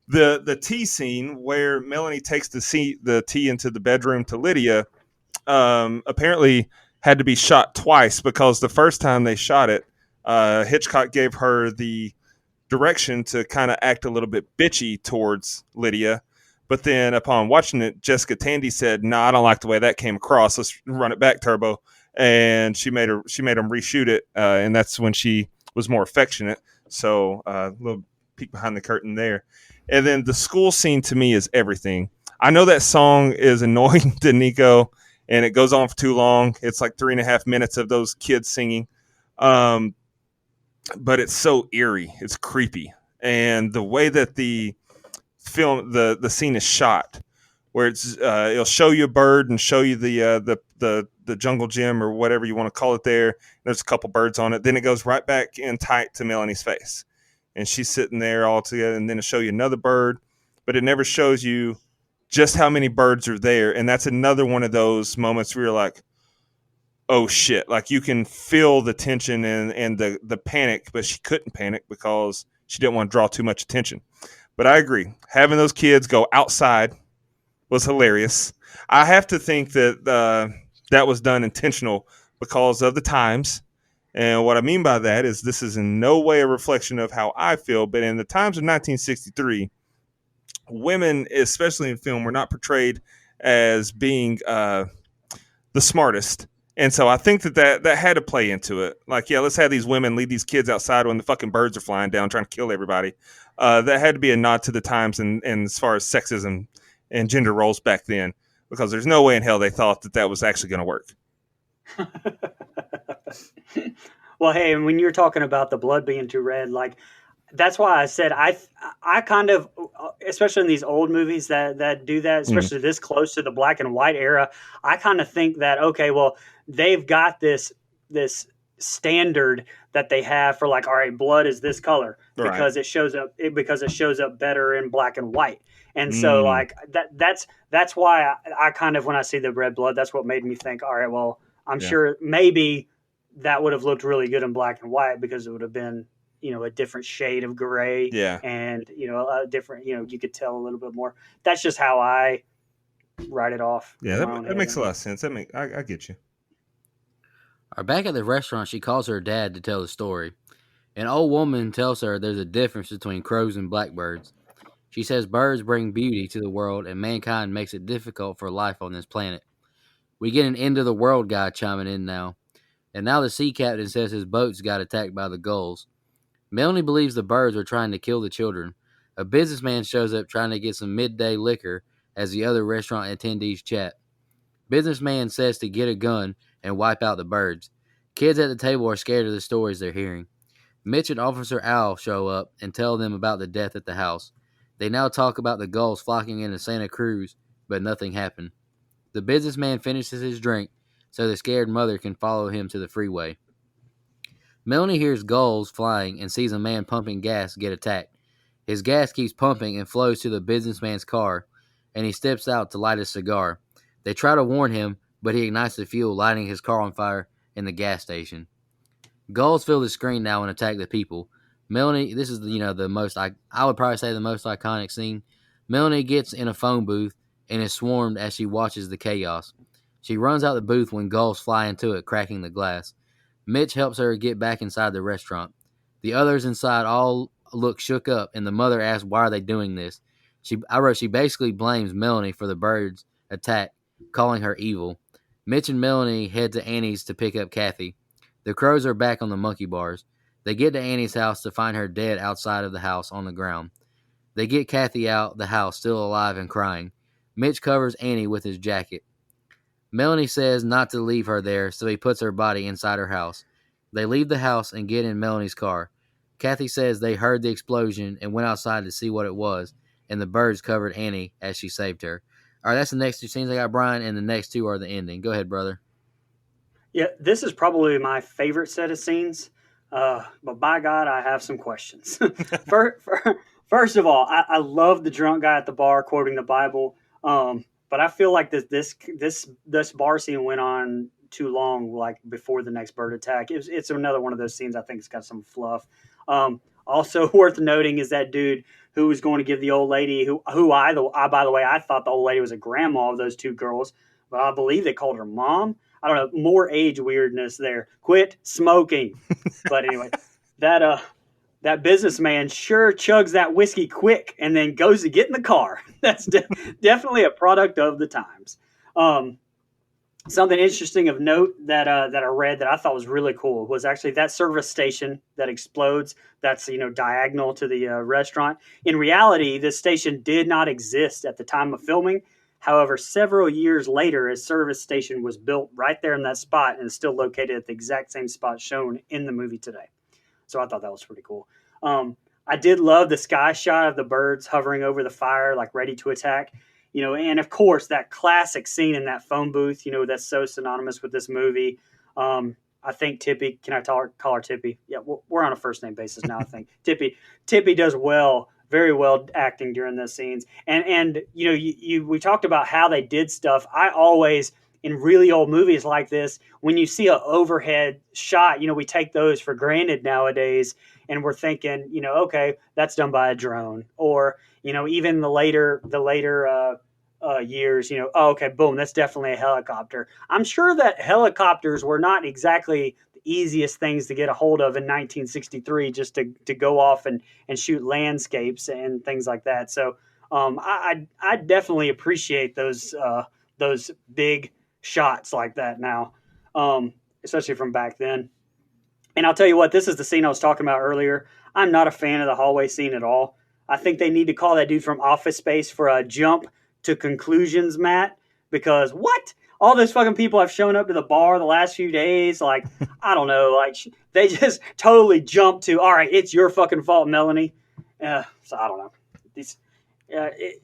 The tea scene where Melanie takes the tea into the bedroom to Lydia apparently had to be shot twice, because the first time they shot it, Hitchcock gave her the direction to kind of act a little bit bitchy towards Lydia. But then upon watching it, Jessica Tandy said, "No, I don't like the way that came across. Let's run it back, Turbo." And she made him reshoot it, and that's when she was more affectionate. So a little peek behind the curtain there. And then the school scene to me is everything. I know that song is annoying to Nico, and it goes on for too long. It's like 3.5 minutes of those kids singing, but it's so eerie. It's creepy, and the way that the film the scene is shot, where it'll show you a bird and show you the jungle gym or whatever you want to call it there. There's a couple birds on it. Then it goes right back in tight to Melanie's face, and she's sitting there all together. And then it'll show you another bird, but it never shows you just how many birds are there. And that's another one of those moments where you're like, oh shit! Like, you can feel the tension and the panic, but she couldn't panic because she didn't want to draw too much attention. But I agree. Having those kids go outside was hilarious. I have to think that that was done intentional, because of the times. And what I mean by that is this is in no way a reflection of how I feel, but in the times of 1963, women, especially in film, were not portrayed as being the smartest. And so I think that had to play into it. Like, yeah, let's have these women lead these kids outside when the fucking birds are flying down trying to kill everybody. That had to be a nod to the times and as far as sexism and gender roles back then, because there's no way in hell they thought that was actually going to work. Well, hey, and when you're talking about the blood being too red, like that's why I said I kind of, especially in these old movies that do that, especially this close to the black and white era, I kind of think that okay, well, they've got this standard that they have for like, all right, blood is this color because it shows up better in black and white. And so like that's why I kind of, when I see the red blood, that's what made me think, all right, well, I'm sure maybe that would have looked really good in black and white because it would have been, a different shade of gray. Yeah. And, a different, you could tell a little bit more. That's just how I write it off. Yeah, that makes a lot of sense. I get you. Back at the restaurant, she calls her dad to tell the story. An old woman tells her there's a difference between crows and blackbirds. She says birds bring beauty to the world and mankind makes it difficult for life on this planet. We get an end of the world guy chiming in now. And now the sea captain says his boats got attacked by the gulls. Melanie believes the birds are trying to kill the children. A businessman shows up trying to get some midday liquor as the other restaurant attendees chat. Businessman says to get a gun and wipe out the birds. Kids at the table are scared of the stories they're hearing. Mitch and Officer Al show up and tell them about the death at the house. They now talk about the gulls flocking into Santa Cruz, but nothing happened. The businessman finishes his drink so the scared mother can follow him to the freeway. Melanie hears gulls flying and sees a man pumping gas get attacked. His gas keeps pumping and flows to the businessman's car, and he steps out to light a cigar. They try to warn him, but he ignites the fuel, lighting his car on fire in the gas station. Gulls fill the screen now and attack the people. Melanie, this is the most, I would probably say the most iconic scene. Melanie gets in a phone booth and is swarmed as she watches the chaos. She runs out the booth when gulls fly into it, cracking the glass. Mitch helps her get back inside the restaurant. The others inside all look shook up, and the mother asks why are they doing this. She basically blames Melanie for the birds' attack, calling her evil. Mitch and Melanie head to Annie's to pick up Kathy. The crows are back on the monkey bars. They get to Annie's house to find her dead outside of the house on the ground. They get Kathy out the house, still alive and crying. Mitch covers Annie with his jacket. Melanie says not to leave her there, so he puts her body inside her house. They leave the house and get in Melanie's car. Kathy says they heard the explosion and went outside to see what it was, and the birds covered Annie as she saved her. All right, that's the next two scenes I got, Brian, and the next two are the ending. Go ahead, brother. Yeah, this is probably my favorite set of scenes, but by God, I have some questions. First of all, I love the drunk guy at the bar quoting the Bible, but I feel like this bar scene went on too long, like before the next bird attack. It's another one of those scenes I think it's got some fluff. Also worth noting is that dude who was going to give the old lady, who I by the way, I thought the old lady was a grandma of those two girls, but I believe they called her mom. I don't know, more age weirdness there. Quit smoking. But anyway, that businessman sure chugs that whiskey quick and then goes to get in the car. That's definitely a product of the times. Something interesting of note that I read that I thought was really cool was actually that service station that explodes. That's diagonal to the restaurant. In reality, this station did not exist at the time of filming. However, several years later, a service station was built right there in that spot and is still located at the exact same spot shown in the movie today. So I thought that was pretty cool. I did love the sky shot of the birds hovering over the fire, like ready to attack. And of course, that classic scene in that phone booth, that's so synonymous with this movie. I think Tippy, can I call her Tippy? Yeah, we're on a first name basis now, I think. Tippy does very well acting during those scenes. And we talked about how they did stuff. I always, in really old movies like this, when you see an overhead shot, we take those for granted nowadays. And we're thinking, okay, that's done by a drone. Or, even the later years, oh, okay, boom, that's definitely a helicopter. I'm sure that helicopters were not exactly the easiest things to get a hold of in 1963, just to go off and shoot landscapes and things like that. So I definitely appreciate those big shots like that now, especially from back then. And I'll tell you what, this is the scene I was talking about earlier. I'm not a fan of the hallway scene at all. I think they need to call that dude from Office Space for a jump to conclusions, Matt, because what? All those fucking people have shown up to the bar the last few days. Like, I don't know. Like, they just totally jumped to, all right, it's your fucking fault, Melanie. So I don't know. These, it,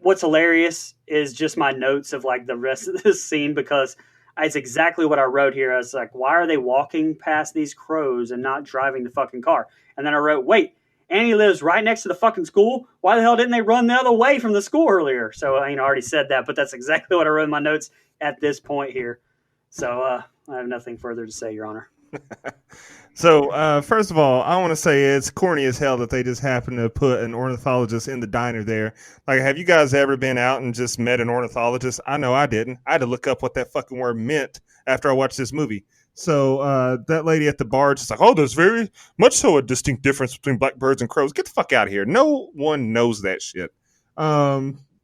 what's hilarious is just my notes of like the rest of this scene because it's exactly what I wrote here. I was like, why are they walking past these crows and not driving the fucking car? And then I wrote, wait, Annie lives right next to the fucking school. Why the hell didn't they run the other way from the school earlier? So, I already said that, but that's exactly what I wrote in my notes at this point here. So, I have nothing further to say, Your Honor. So, first of all, I want to say it's corny as hell that they just happened to put an ornithologist in the diner there. Like, have you guys ever been out and just met an ornithologist? I know I didn't. I had to look up what that fucking word meant after I watched this movie. So, that lady at the bar just like, oh, there's very much so a distinct difference between blackbirds and crows. Get the fuck out of here. No one knows that shit.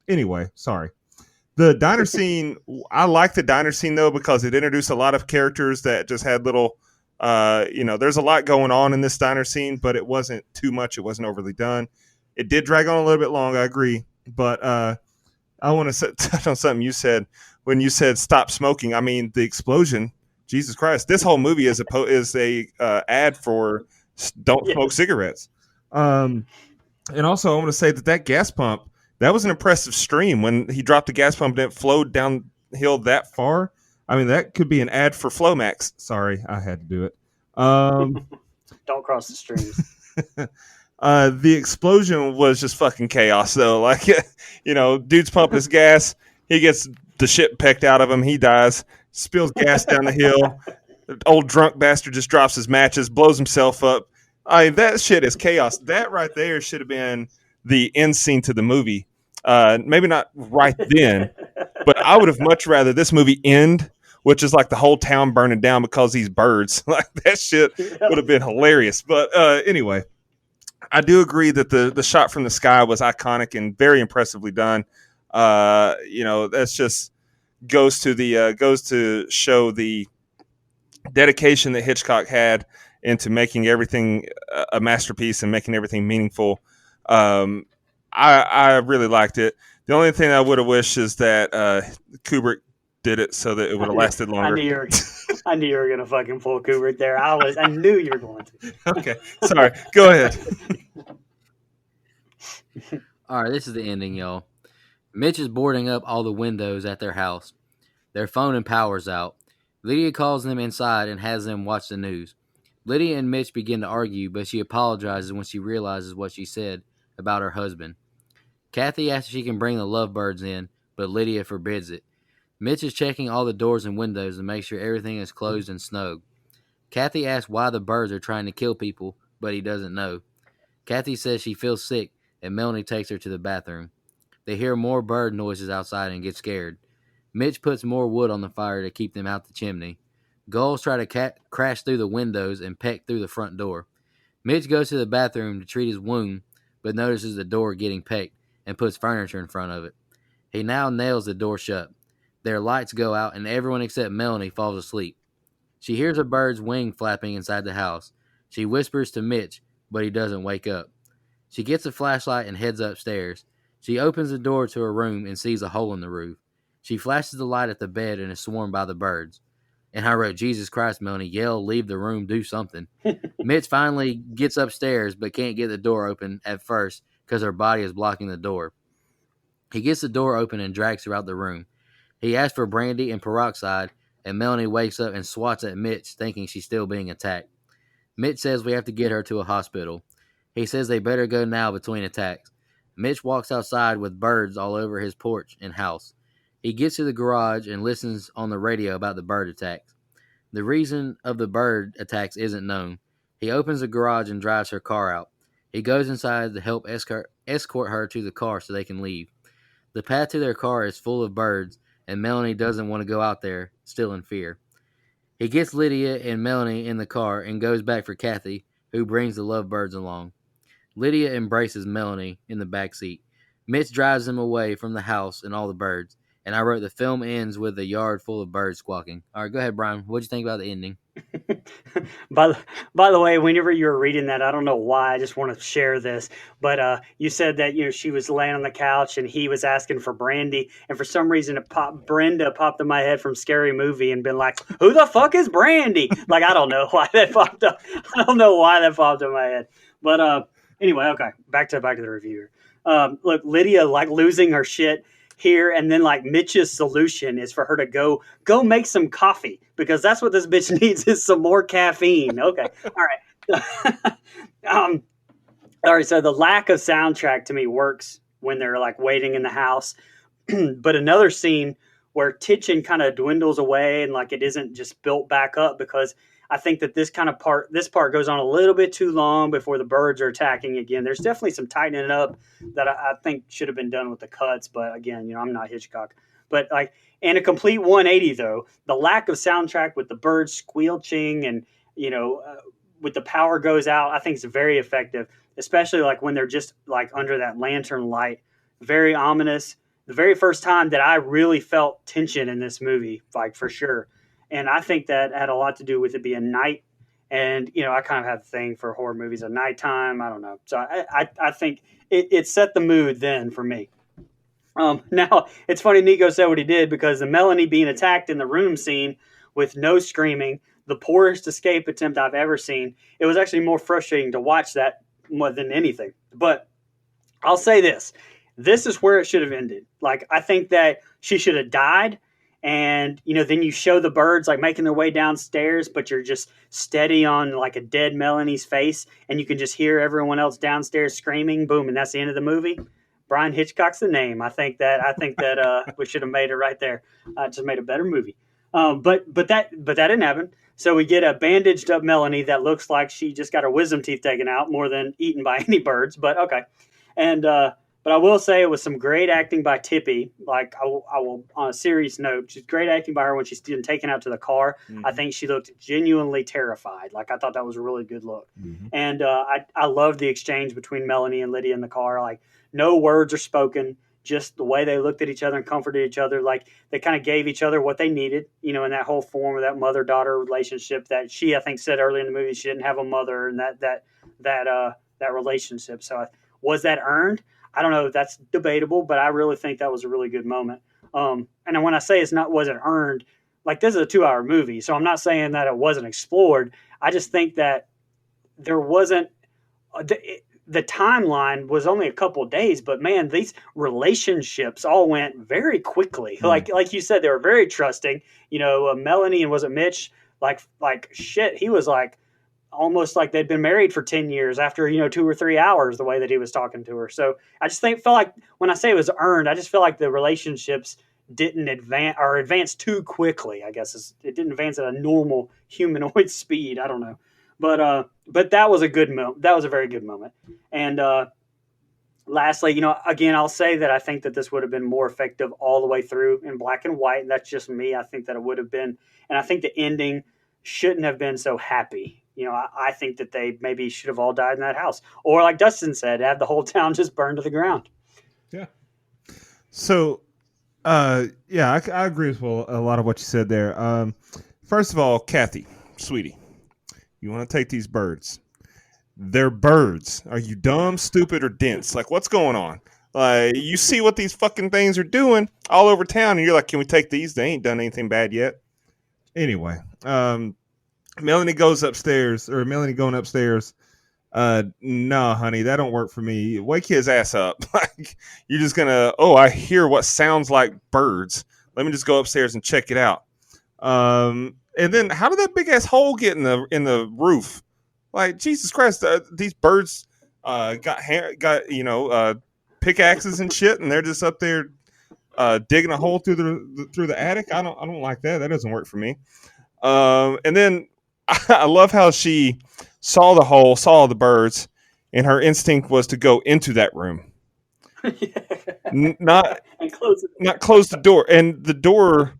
Anyway, sorry. The diner scene, I like the diner scene, though, because it introduced a lot of characters that just had little... there's a lot going on in this diner scene, but it wasn't too much. It wasn't overly done. It did drag on a little bit long, I agree. But I want to touch on something you said when you said stop smoking. I mean, the explosion, Jesus Christ. This whole movie is a ad for don't smoke cigarettes. And also, I want to say that gas pump, that was an impressive stream when he dropped the gas pump and it flowed downhill that far. I mean, that could be an ad for Flomax. Sorry, I had to do it. Don't cross the streams. The explosion was just fucking chaos, though. Like, dude's pumping his gas. He gets the shit pecked out of him. He dies. Spills gas down the hill. The old drunk bastard just drops his matches, blows himself up. I mean, that shit is chaos. That right there should have been the end scene to the movie. Maybe not right then, but I would have much rather this movie end, which is like the whole town burning down because these birds. Like, that shit would have been hilarious. But anyway, I do agree that the shot from the sky was iconic and very impressively done. That's just goes to show the dedication that Hitchcock had into making everything a masterpiece and making everything meaningful. I really liked it. The only thing I would have wished is that Kubrick did it so that it would have lasted longer. I knew you were gonna fucking pull Kubrick there. I knew you were going to. Okay, sorry. Go ahead. All right, this is the ending, y'all. Mitch is boarding up all the windows at their house. Their phone and power's out. Lydia calls them inside and has them watch the news. Lydia and Mitch begin to argue, but she apologizes when she realizes what she said about her husband. Kathy asks if she can bring the lovebirds in, but Lydia forbids it. Mitch is checking all the doors and windows to make sure everything is closed and snug. Kathy asks why the birds are trying to kill people, but he doesn't know. Kathy says she feels sick, and Melanie takes her to the bathroom. They hear more bird noises outside and get scared. Mitch puts more wood on the fire to keep them out the chimney. Gulls try to crash through the windows and peck through the front door. Mitch goes to the bathroom to treat his wound, but notices the door getting pecked and puts furniture in front of it. He now nails the door shut. Their lights go out and everyone except Melanie falls asleep. She hears a bird's wing flapping inside the house. She whispers to Mitch, but he doesn't wake up. She gets a flashlight and heads upstairs. She opens the door to her room and sees a hole in the roof. She flashes the light at the bed and is swarmed by the birds. And I wrote, Jesus Christ, Melanie, yell, leave the room, do something. Mitch finally gets upstairs but can't get the door open at first because her body is blocking the door. He gets the door open and drags her out the room. He asks for brandy and peroxide, and Melanie wakes up and swats at Mitch, thinking she's still being attacked. Mitch says we have to get her to a hospital. He says they better go now between attacks. Mitch walks outside with birds all over his porch and house. He gets to the garage and listens on the radio about the bird attacks. The reason of the bird attacks isn't known. He opens the garage and drives her car out. He goes inside to help escort her to the car so they can leave. The path to their car is full of birds, and Melanie doesn't want to go out there, still in fear. He gets Lydia and Melanie in the car and goes back for Kathy, who brings the lovebirds along. Lydia embraces Melanie in the back seat. Mitch drives them away from the house and all the birds. And I wrote the film ends with a yard full of birds squawking. All right, go ahead, Brian. What'd you think about the ending? By the way, whenever you were reading that, I don't know why, I just want to share this, but you said that she was laying on the couch and he was asking for brandy, and for some reason Brenda popped in my head from Scary Movie and been like, "Who the fuck is Brandy?" Like, I don't know why that popped up. I don't know why that popped in my head, but anyway, okay, back to the review. Look, Lydia like losing her shit here, and then like Mitch's solution is for her to go make some coffee, because that's what this bitch needs, is some more caffeine. Okay, all right. All right, so the lack of soundtrack to me works when they're like waiting in the house. But another scene where tension kind of dwindles away and like it isn't just built back up, because I think that this part goes on a little bit too long before the birds are attacking again. There's definitely some tightening up that I think should have been done with the cuts, but again, I'm not Hitchcock. But like, in a complete 180 though, the lack of soundtrack with the birds squelching and with the power goes out, I think it's very effective, especially like when they're just like under that lantern light. Very ominous. The very first time that I really felt tension in this movie, like for sure. And I think that had a lot to do with it being night. And, I kind of have a thing for horror movies at nighttime. I don't know. So I think it set the mood then for me. Now, it's funny Nico said what he did, because the Melanie being attacked in the room scene with no screaming, the poorest escape attempt I've ever seen. It was actually more frustrating to watch that more than anything. But I'll say this. This is where it should have ended. Like, I think that she should have died. And, then you show the birds like making their way downstairs, but you're just steady on like a dead Melanie's face, and you can just hear everyone else downstairs screaming. Boom. And that's the end of the movie. Brian Hitchcock's the name. I think that we should have made it right there. Just made a better movie. But that didn't happen. So we get a bandaged up Melanie that looks like she just got her wisdom teeth taken out, more than eaten by any birds. But okay. And, but I will say it was some great acting by Tippy. Like, I will, on a serious note, just great acting by her when she's getting taken out to the car. Mm-hmm. I think she looked genuinely terrified. Like, I thought that was a really good look. Mm-hmm. And I loved the exchange between Melanie and Lydia in the car. Like, no words are spoken, just the way they looked at each other and comforted each other. Like, they kind of gave each other what they needed, in that whole form of that mother-daughter relationship that she, I think, said early in the movie she didn't have a mother, and that relationship. So was that earned? I don't know. That's debatable, but I really think that was a really good moment. And when I say wasn't earned, like, this is a 2-hour movie, so I'm not saying that it wasn't explored. I just think that there wasn't the timeline was only a couple of days, but man, these relationships all went very quickly. Mm. Like you said, they were very trusting. Melanie and was it Mitch? Like shit, he was like, almost like they'd been married for 10 years after, 2 or 3 hours, the way that he was talking to her. So I just felt like when I say it was earned, I just feel like the relationships didn't advance too quickly. I guess it didn't advance at a normal humanoid speed. I don't know. But that was a good moment. That was a very good moment. And lastly, again, I'll say that I think that this would have been more effective all the way through in black and white. And that's just me. I think that it would have been, and I think the ending shouldn't have been so happy. I think that they maybe should have all died in that house. Or like Dustin said, have the whole town just burned to the ground. Yeah. So, I agree with a lot of what you said there. First of all, Kathy, sweetie, you want to take these birds. They're birds. Are you dumb, stupid, or dense? Like, what's going on? You see what these fucking things are doing all over town, and you're like, can we take these? They ain't done anything bad yet. Anyway, Melanie going upstairs. No, honey, that don't work for me. Wake his ass up. Like, you're just gonna, I hear what sounds like birds. Let me just go upstairs and check it out. And then how did that big ass hole get in the roof? Like, Jesus Christ, these birds got pickaxes and shit, and they're just up there digging a hole through the attic. I don't like that. That doesn't work for me. And then I love how she saw the hole, saw the birds, and her instinct was to go into that room. not And close it. not close the door, and the door.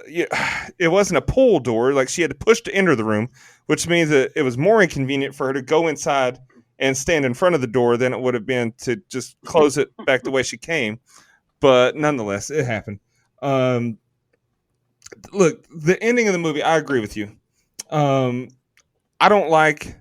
Yeah, it wasn't a pull door. Like she had to push to enter the room, which means that it was more inconvenient for her to go inside and stand in front of the door than it would have been to just close it back the way she came. But nonetheless, it happened. Um, Look, the ending of the movie, I agree with you. I don't like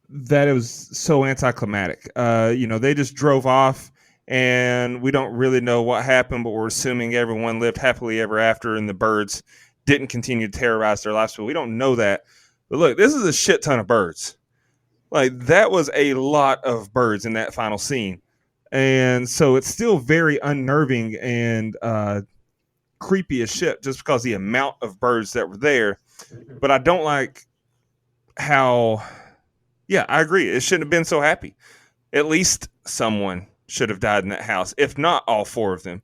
that it was so anticlimactic. They just drove off, and we don't really know what happened, but we're assuming everyone lived happily ever after, and the birds didn't continue to terrorize their lives. But we don't know that. But look, this is a shit ton of birds. Like that was a lot of birds in that final scene, and so it's still very unnerving and creepy as shit just because the amount of birds that were there. But I don't like how. Yeah, I agree. It shouldn't have been so happy. At least someone should have died in that house, if not all four of them.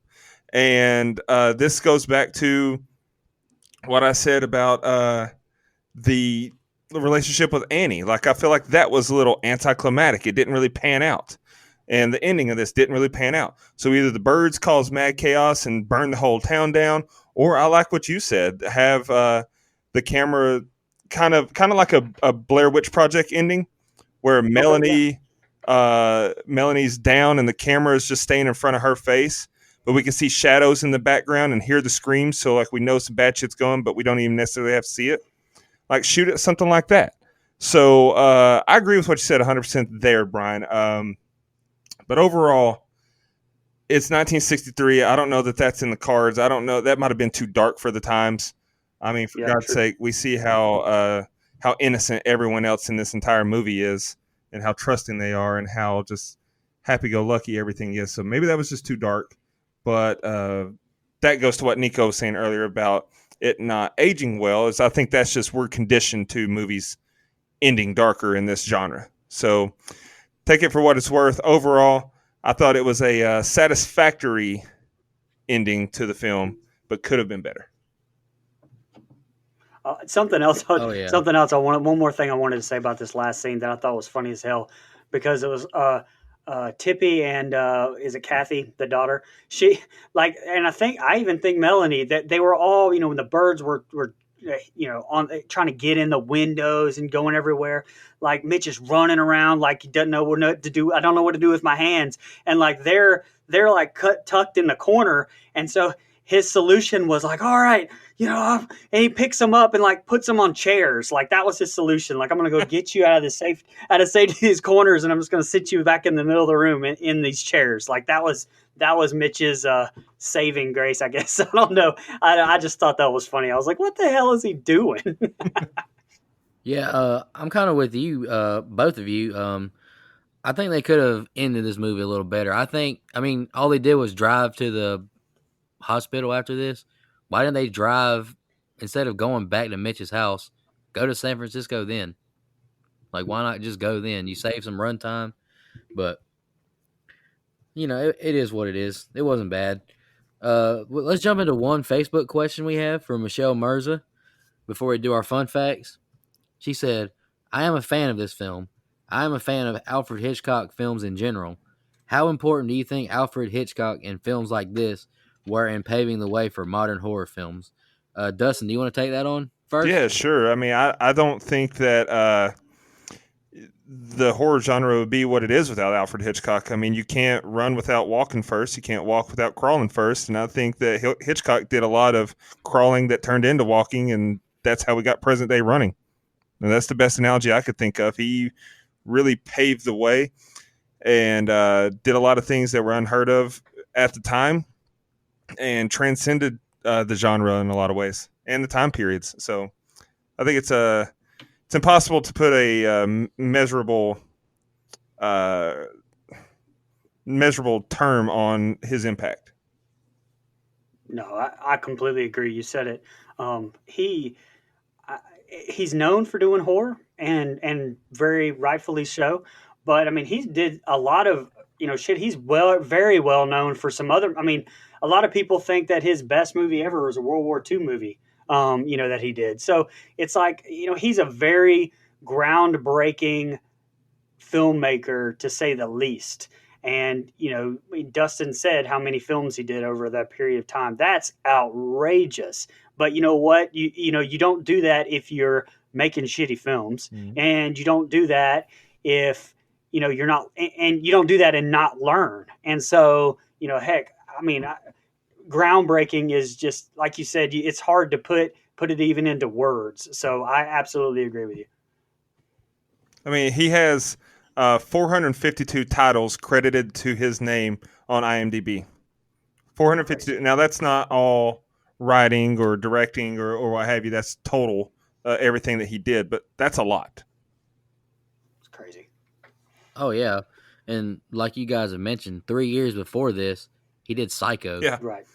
And this goes back to what I said about the relationship with Annie. Like, I feel like that was a little anticlimactic. It didn't really pan out. And the ending of this didn't really pan out. So either the birds cause mad chaos and burn the whole town down, or I like what you said, have the camera kind of like a Blair Witch Project ending, where Melanie's down and the camera is just staying in front of her face, but we can see shadows in the background and hear the screams. So like we know some bad shit's going, but we don't even necessarily have to see it. Like shoot it, something like that. So I agree with what you said 100% there, Brian. But overall, it's 1963. I don't know that that's in the cards. I don't know. That might have been too dark for the times. I mean, for God's sake, we see how innocent everyone else in this entire movie is, and how trusting they are, and how just happy-go-lucky everything is. So maybe that was just too dark. But that goes to what Nico was saying earlier about it not aging well. Is I think that's just we're conditioned to movies ending darker in this genre. So take it for what it's worth. Overall, I thought it was a satisfactory ending to the film, but could have been better. Something else. Oh, yeah. Something else. One more thing I wanted to say about this last scene that I thought was funny as hell, because it was Tippy and is it Kathy, the daughter? She like, and I even think Melanie, that they were all, when the birds were on trying to get in the windows and going everywhere. Like Mitch is running around like he doesn't know what to do. I don't know what to do with my hands, and like they're like tucked in the corner, and so his solution was like, all right, and he picks them up and like puts them on chairs. Like that was his solution. Like, I'm going to go get you out of these corners, and I'm just going to sit you back in the middle of the room in these chairs. Like that was Mitch's saving grace, I guess. I don't know. I just thought that was funny. I was like, what the hell is he doing? Yeah, I'm kind of with you, both of you. I think they could have ended this movie a little better. I mean, all they did was drive to the hospital after this. Why didn't they drive, instead of going back to Mitch's house, go to San Francisco then? Like, why not just go then? You save some runtime, but it is what it is. It wasn't bad. Let's jump into one Facebook question we have from Michelle Mirza before we do our fun facts. She said, I am a fan of this film. I am a fan of Alfred Hitchcock films in general. How important do you think Alfred Hitchcock and films like this were in paving the way for modern horror films? Dustin, do you want to take that on first? Yeah, sure. I mean, I don't think that the horror genre would be what it is without Alfred Hitchcock. I mean, you can't run without walking first. You can't walk without crawling first. And I think that Hitchcock did a lot of crawling that turned into walking, and that's how we got present day running. And that's the best analogy I could think of. He really paved the way and did a lot of things that were unheard of at the time, and transcended the genre in a lot of ways and the time periods. So I think it's impossible to put a measurable term on his impact. No, I completely agree. You said it. He's known for doing horror, and very rightfully so. But I mean, he did a lot of shit. He's very well known for some other. I mean, a lot of people think that his best movie ever was a World War II movie. That he did. So it's like he's a very groundbreaking filmmaker, to say the least. And, Dustin said how many films he did over that period of time. That's outrageous. But you know what? You don't do that if you're making shitty films, and you don't do that if you're not, and you don't do that and not learn. And so, heck, I mean, groundbreaking is just like you said. It's hard to put it even into words. So I absolutely agree with you. I mean, he has 452 titles credited to his name on IMDb. 452. Now, that's not all writing or directing or what have you. That's total everything that he did, but that's a lot. It's crazy. Oh yeah, and like you guys have mentioned, 3 years before this, he did Psycho. Yeah, Right.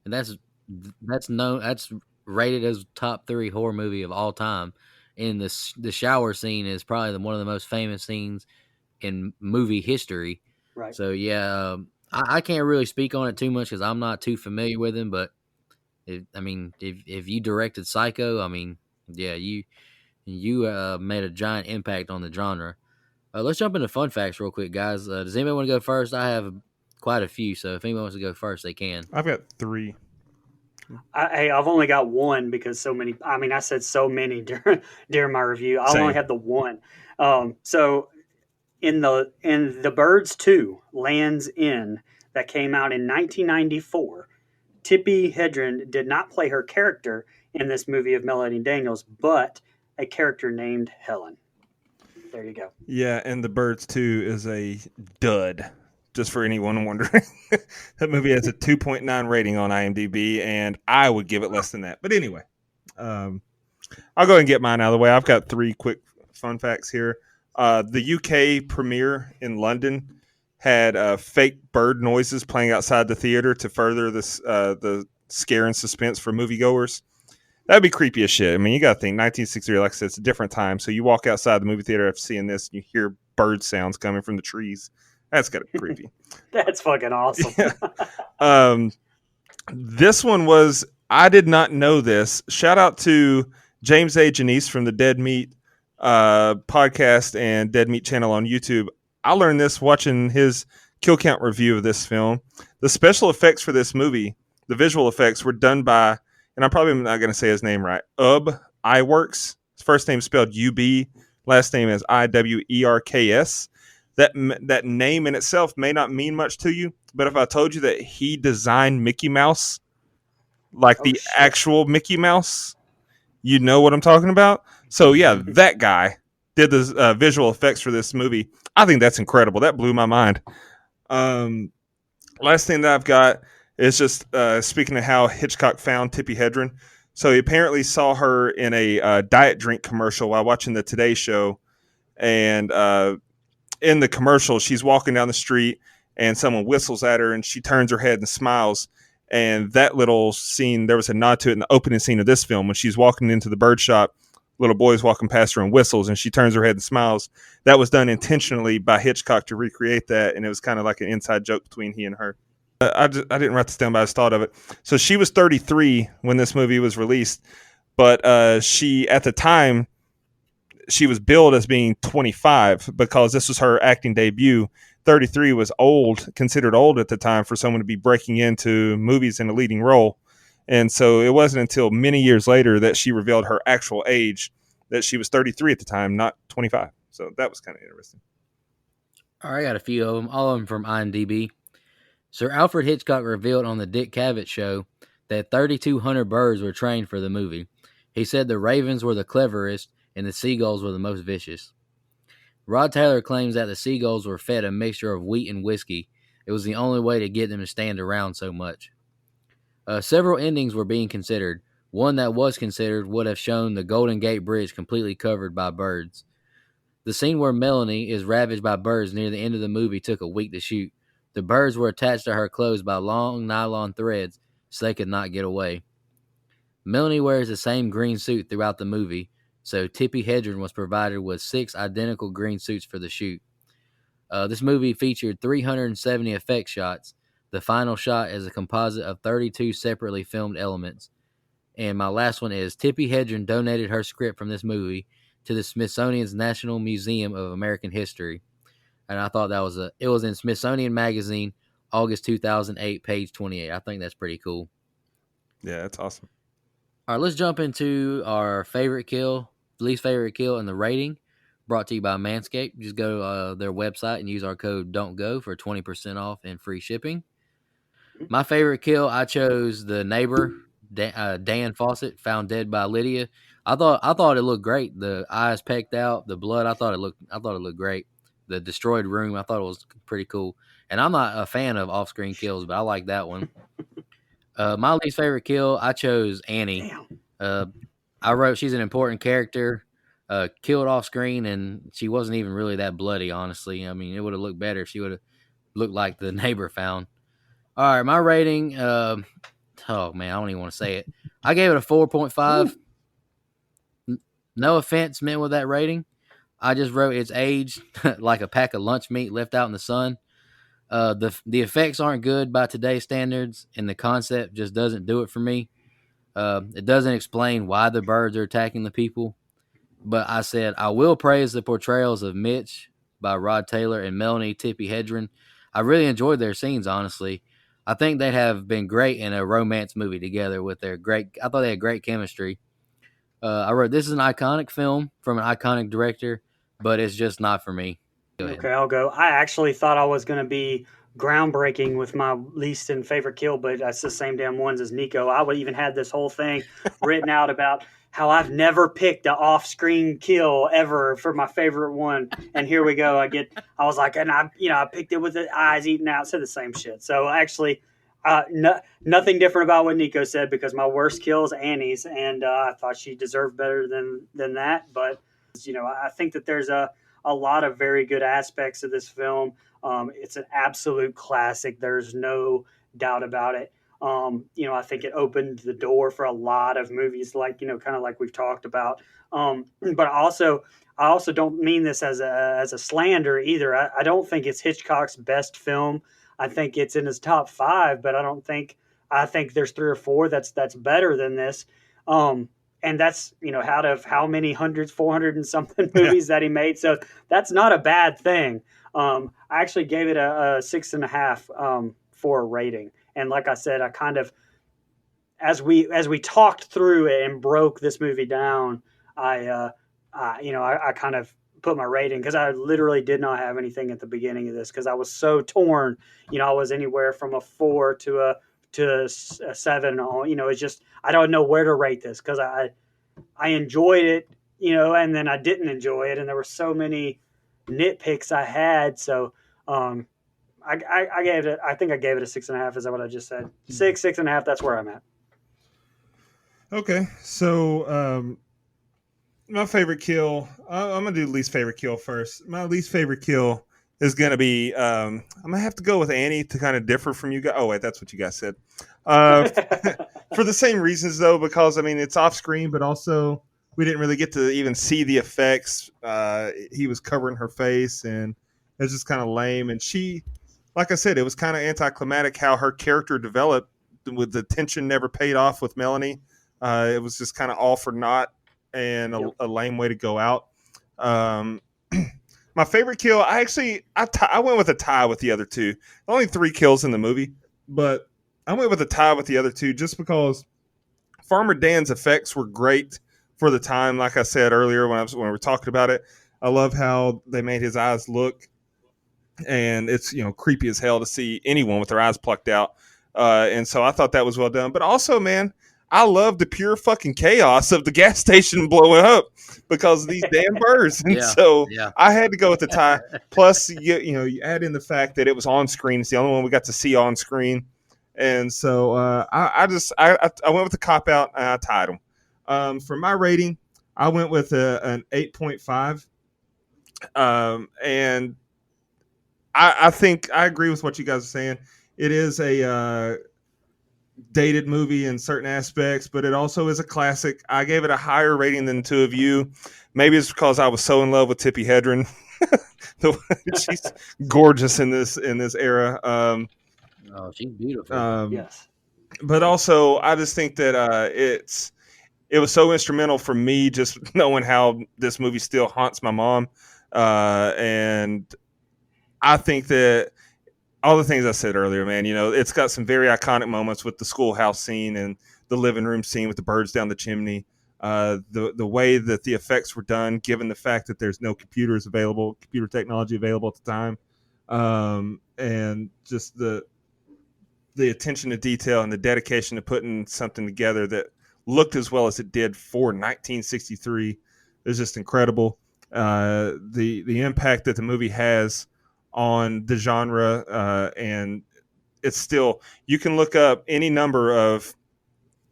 And that's rated as top 3 horror movie of all time. And the shower scene is probably one of the most famous scenes in movie history. Right. So yeah, I can't really speak on it too much because I'm not too familiar with him. But if you directed Psycho, I mean, yeah, you made a giant impact on the genre. Let's jump into fun facts real quick, guys. Does anybody want to go first? I have quite a few, so if anyone wants to go first, they can. I've got 3. I've only got one because so many. I mean, I said so many during my review. I Same. only have the one. So in the Birds 2 Lands End that came out in 1994, Tippi Hedren did not play her character in this movie of Melody Daniels, but a character named Helen. There you go. Yeah, and The Birds 2 is a dud, just for anyone wondering. That movie has a 2.9 rating on IMDb, and I would give it less than that. But anyway, I'll go ahead and get mine out of the way. I've got 3 quick fun facts here. The UK premiere in London had fake bird noises playing outside the theater to further the scare and suspense for moviegoers. That'd be creepy as shit. I mean, you got to think 1963, like I said, it's a different time. So you walk outside the movie theater after seeing this, and you hear bird sounds coming from the trees. That's kind of creepy. That's fucking awesome. Yeah. This one was, I did not know this. Shout out to James A. Janice from the Dead Meat podcast and Dead Meat channel on YouTube. I learned this watching his kill count review of this film. The special effects for this movie, the visual effects, were done by, and I'm probably not going to say his name right, Ub Iwerks. His first name spelled U-B, last name is I-W-E-R-K-S. That name in itself may not mean much to you, but if I told you that he designed Mickey Mouse, like the actual Mickey Mouse, you know what I'm talking about? So yeah, that guy did the visual effects for this movie. I think that's incredible. That blew my mind. Last thing that I've got is just speaking of how Hitchcock found Tippi Hedren. So he apparently saw her in a diet drink commercial while watching the Today Show. And in the commercial, she's walking down the street and someone whistles at her and she turns her head and smiles. And that little scene, there was a nod to it in the opening scene of this film when she's walking into the bird shop. Little boy's walking past her and whistles, and she turns her head and smiles. That was done intentionally by Hitchcock to recreate that, and it was kind of like an inside joke between he and her. I didn't write this down, but I just thought of it. So she was 33 when this movie was released, but she, at the time, she was billed as being 25 because this was her acting debut. 33 was considered old at the time for someone to be breaking into movies in a leading role. And so it wasn't until many years later that she revealed her actual age, that she was 33 at the time, not 25. So that was kind of interesting. All right, I got a few of them, all of them from IMDb. Sir Alfred Hitchcock revealed on the Dick Cavett Show that 3,200 birds were trained for the movie. He said the ravens were the cleverest and the seagulls were the most vicious. Rod Taylor claims that the seagulls were fed a mixture of wheat and whiskey. It was the only way to get them to stand around so much. Several endings were being considered. One that was considered would have shown the Golden Gate Bridge completely covered by birds. The scene where Melanie is ravaged by birds near the end of the movie took a week to shoot. The birds were attached to her clothes by long nylon threads so they could not get away. Melanie wears the same green suit throughout the movie, so Tippi Hedren was provided with 6 identical green suits for the shoot. This movie featured 370 effect shots. The final shot is a composite of 32 separately filmed elements. And my last one is Tippi Hedren donated her script from this movie to the Smithsonian's National Museum of American History. and I thought it was in Smithsonian Magazine, August 2008, page 28. I think that's pretty cool. Yeah, that's awesome. All right, let's jump into our favorite kill, least favorite kill, and the rating. Brought to you by Manscaped. Just go to their website and use our code DON'TGO for 20% off and free shipping. My favorite kill, I chose the neighbor, Dan Fawcett, found dead by Lydia. I thought it looked great. The eyes pecked out, the blood. I thought it looked great. The destroyed room, I thought it was pretty cool. And I'm not a fan of off-screen kills, but I like that one. My least favorite kill, I chose Annie. I wrote she's an important character, killed off screen, and she wasn't even really that bloody, honestly. I mean, it would have looked better if she would have looked like the neighbor found. All right, my rating, oh man, I don't even want to say it. I gave it a 4.5. No offense meant with that rating. I just wrote it's aged like a pack of lunch meat left out in the sun. The effects aren't good by today's standards, and the concept just doesn't do it for me. It doesn't explain why the birds are attacking the people. But I said I will praise the portrayals of Mitch by Rod Taylor and Melanie Tippy Hedren. I really enjoyed their scenes, honestly. I think they'd have been great in a romance movie together with their I thought they had great chemistry. I wrote, this is an iconic film from an iconic director, but it's just not for me. Go ahead. Okay, I'll go. I actually thought I was going to be groundbreaking with my least and favorite kill, but that's the same damn ones as Nico. I would even had this whole thing written out about how I've never picked an off-screen kill ever for my favorite one, and here we go. I was like, and I picked it with the eyes eating out. Said the same shit. So actually, nothing different about what Nico said, because my worst kill is Annie's, and I thought she deserved better than that. But I think that there's a lot of very good aspects of this film. It's an absolute classic. There's no doubt about it. I think it opened the door for a lot of movies, like, kind of like we've talked about. But I also don't mean this as a slander either. I don't think it's Hitchcock's best film. I think it's in his top 5, but I think there's 3 or 4 that's better than this. And that's, out of how many hundreds, 400 and something movies that he made. So that's not a bad thing. I actually gave it a 6.5 for a rating. And like I said, I kind of, as we talked through it and broke this movie down, I kind of put my rating, because I literally did not have anything at the beginning of this, because I was so torn. I was anywhere from a 4 to a 7. It's just, I don't know where to rate this, because I enjoyed it, and then I didn't enjoy it, and there were so many nitpicks I had. So I gave it, I think I gave it a 6.5. Is that what I just said? 6.5. That's where I'm at. Okay, so my favorite kill, I'm gonna do least favorite kill first. My least favorite kill is gonna be I'm gonna have to go with Annie to kind of differ from you guys. Oh wait, that's what you guys said. For the same reasons though, because I mean it's off screen, but also we didn't really get to even see the effects. He was covering her face, and it's just kind of lame. And she, like I said, it was kind of anticlimactic how her character developed, with the tension never paid off with Melanie. It was just kind of all for naught, and a lame way to go out. My favorite kill, I went with a tie with the other two. Only 3 kills in the movie, but I went with a tie with the other two just because Farmer Dan's effects were great for the time. Like I said earlier when we were talking about it, I love how they made his eyes look, and it's creepy as hell to see anyone with their eyes plucked out. And so I thought that was well done. But also, man, I love the pure fucking chaos of the gas station blowing up because of these damn birds. And I had to go with the tie. Plus, you add in the fact that it was on screen. It's the only one we got to see on screen. And so I went with the cop out, and I tied them. For my rating, I went with an 8.5. And I think I agree with what you guys are saying. It is a dated movie in certain aspects, but it also is a classic. I gave it a higher rating than 2 of you. Maybe it's because I was so in love with Tippi Hedren. She's gorgeous in this era. She's beautiful. Yes. But also, I just think that it was so instrumental for me just knowing how this movie still haunts my mom. And I think that all the things I said earlier, man, it's got some very iconic moments with the schoolhouse scene and the living room scene with the birds down the chimney. The way that the effects were done, given the fact that there's no computer technology available at the time, and just the attention to detail and the dedication to putting something together that looked as well as it did for 1963 is just incredible. The impact that the movie has on the genre, and it's still, you can look up any number of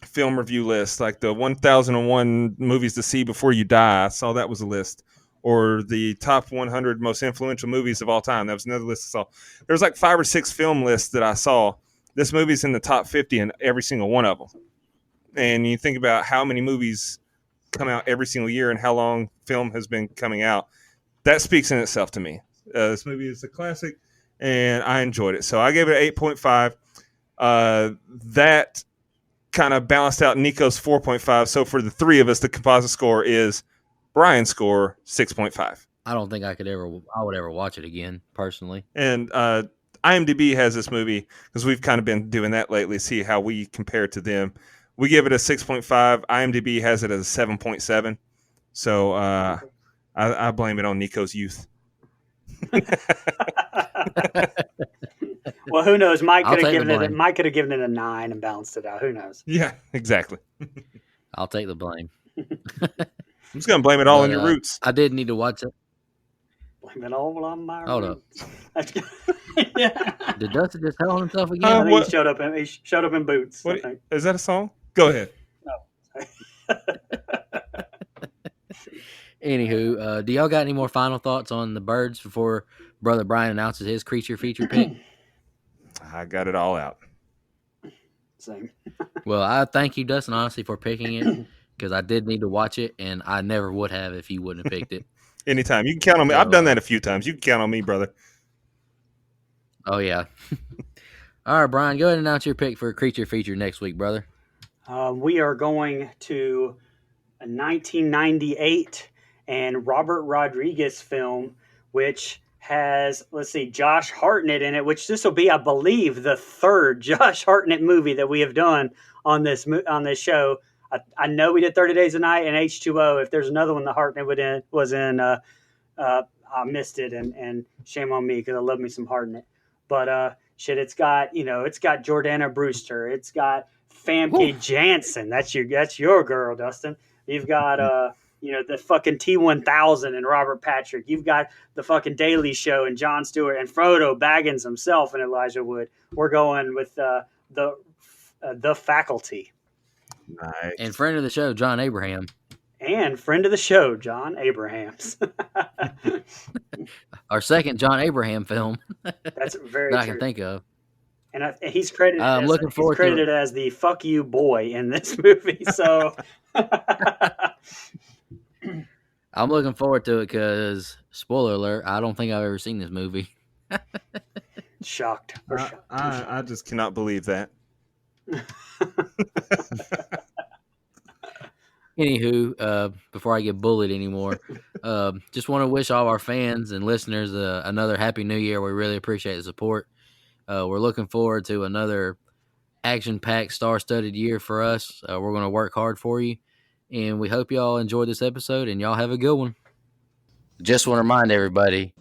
film review lists, like the 1001 movies to see before you die. I saw that was a list, or the top 100 most influential movies of all time. That was another list I saw. There was like 5 or 6 film lists that I saw. This movie's in the top 50 in every single one of them. And you think about how many movies come out every single year and how long film has been coming out. That speaks in itself to me. This movie is a classic, and I enjoyed it. So I gave it an 8.5. That kind of balanced out Nico's 4.5. So for the three of us, the composite score is Brian's score 6.5. I don't think I would ever watch it again, personally. And IMDb has this movie, because we've kind of been doing that lately, see how we compare to them. We give it a 6.5. IMDb has it as a 7.7. So I blame it on Nico's youth. Well, who knows? Mike could have given it a 9 and balanced it out. Who knows? Yeah, exactly. I'll take the blame. I'm just gonna blame it all on your roots. I did need to watch it. Blame it all on my Hold roots. Yeah. Did Dustin just tell himself again? I think he showed up in boots. Is that a song? Go ahead. No. Anywho, do y'all got any more final thoughts on the birds before Brother Brian announces his creature feature pick? I got it all out. Same. Well, I thank you, Dustin, honestly, for picking it, because I did need to watch it, and I never would have if you wouldn't have picked it. Anytime. You can count on me. I've done that a few times. You can count on me, brother. Oh, yeah. All right, Brian, go ahead and announce your pick for a creature feature next week, brother. We are going to a 1998 and Robert Rodriguez film, which has, Josh Hartnett in it, which this will be, I believe, the third Josh Hartnett movie that we have done on this show. I know we did 30 Days a Night and H2O. If there's another one that Hartnett was in, I missed it, and shame on me, because I love me some Hartnett. But it's got Jordana Brewster. It's got Famke Janssen. That's your girl, Dustin. You've got the fucking T-1000 and Robert Patrick. You've got the fucking Daily Show and Jon Stewart and Frodo Baggins himself and Elijah Wood. We're going with the Faculty. Nice. And friend of the show, John Abraham. And friend of the show, John Abrahams. Our second John Abraham film. That's very that true. I can think of. And he's credited. He's credited as the "fuck you boy" in this movie. So I'm looking forward to it because, spoiler alert, I don't think I've ever seen this movie. Shocked. I just cannot believe that. Anywho, before I get bullied anymore, just want to wish all our fans and listeners another Happy New Year. We really appreciate the support. We're looking forward to another action-packed, star-studded year for us. We're going to work hard for you, and we hope y'all enjoyed this episode, and y'all have a good one. Just want to remind everybody,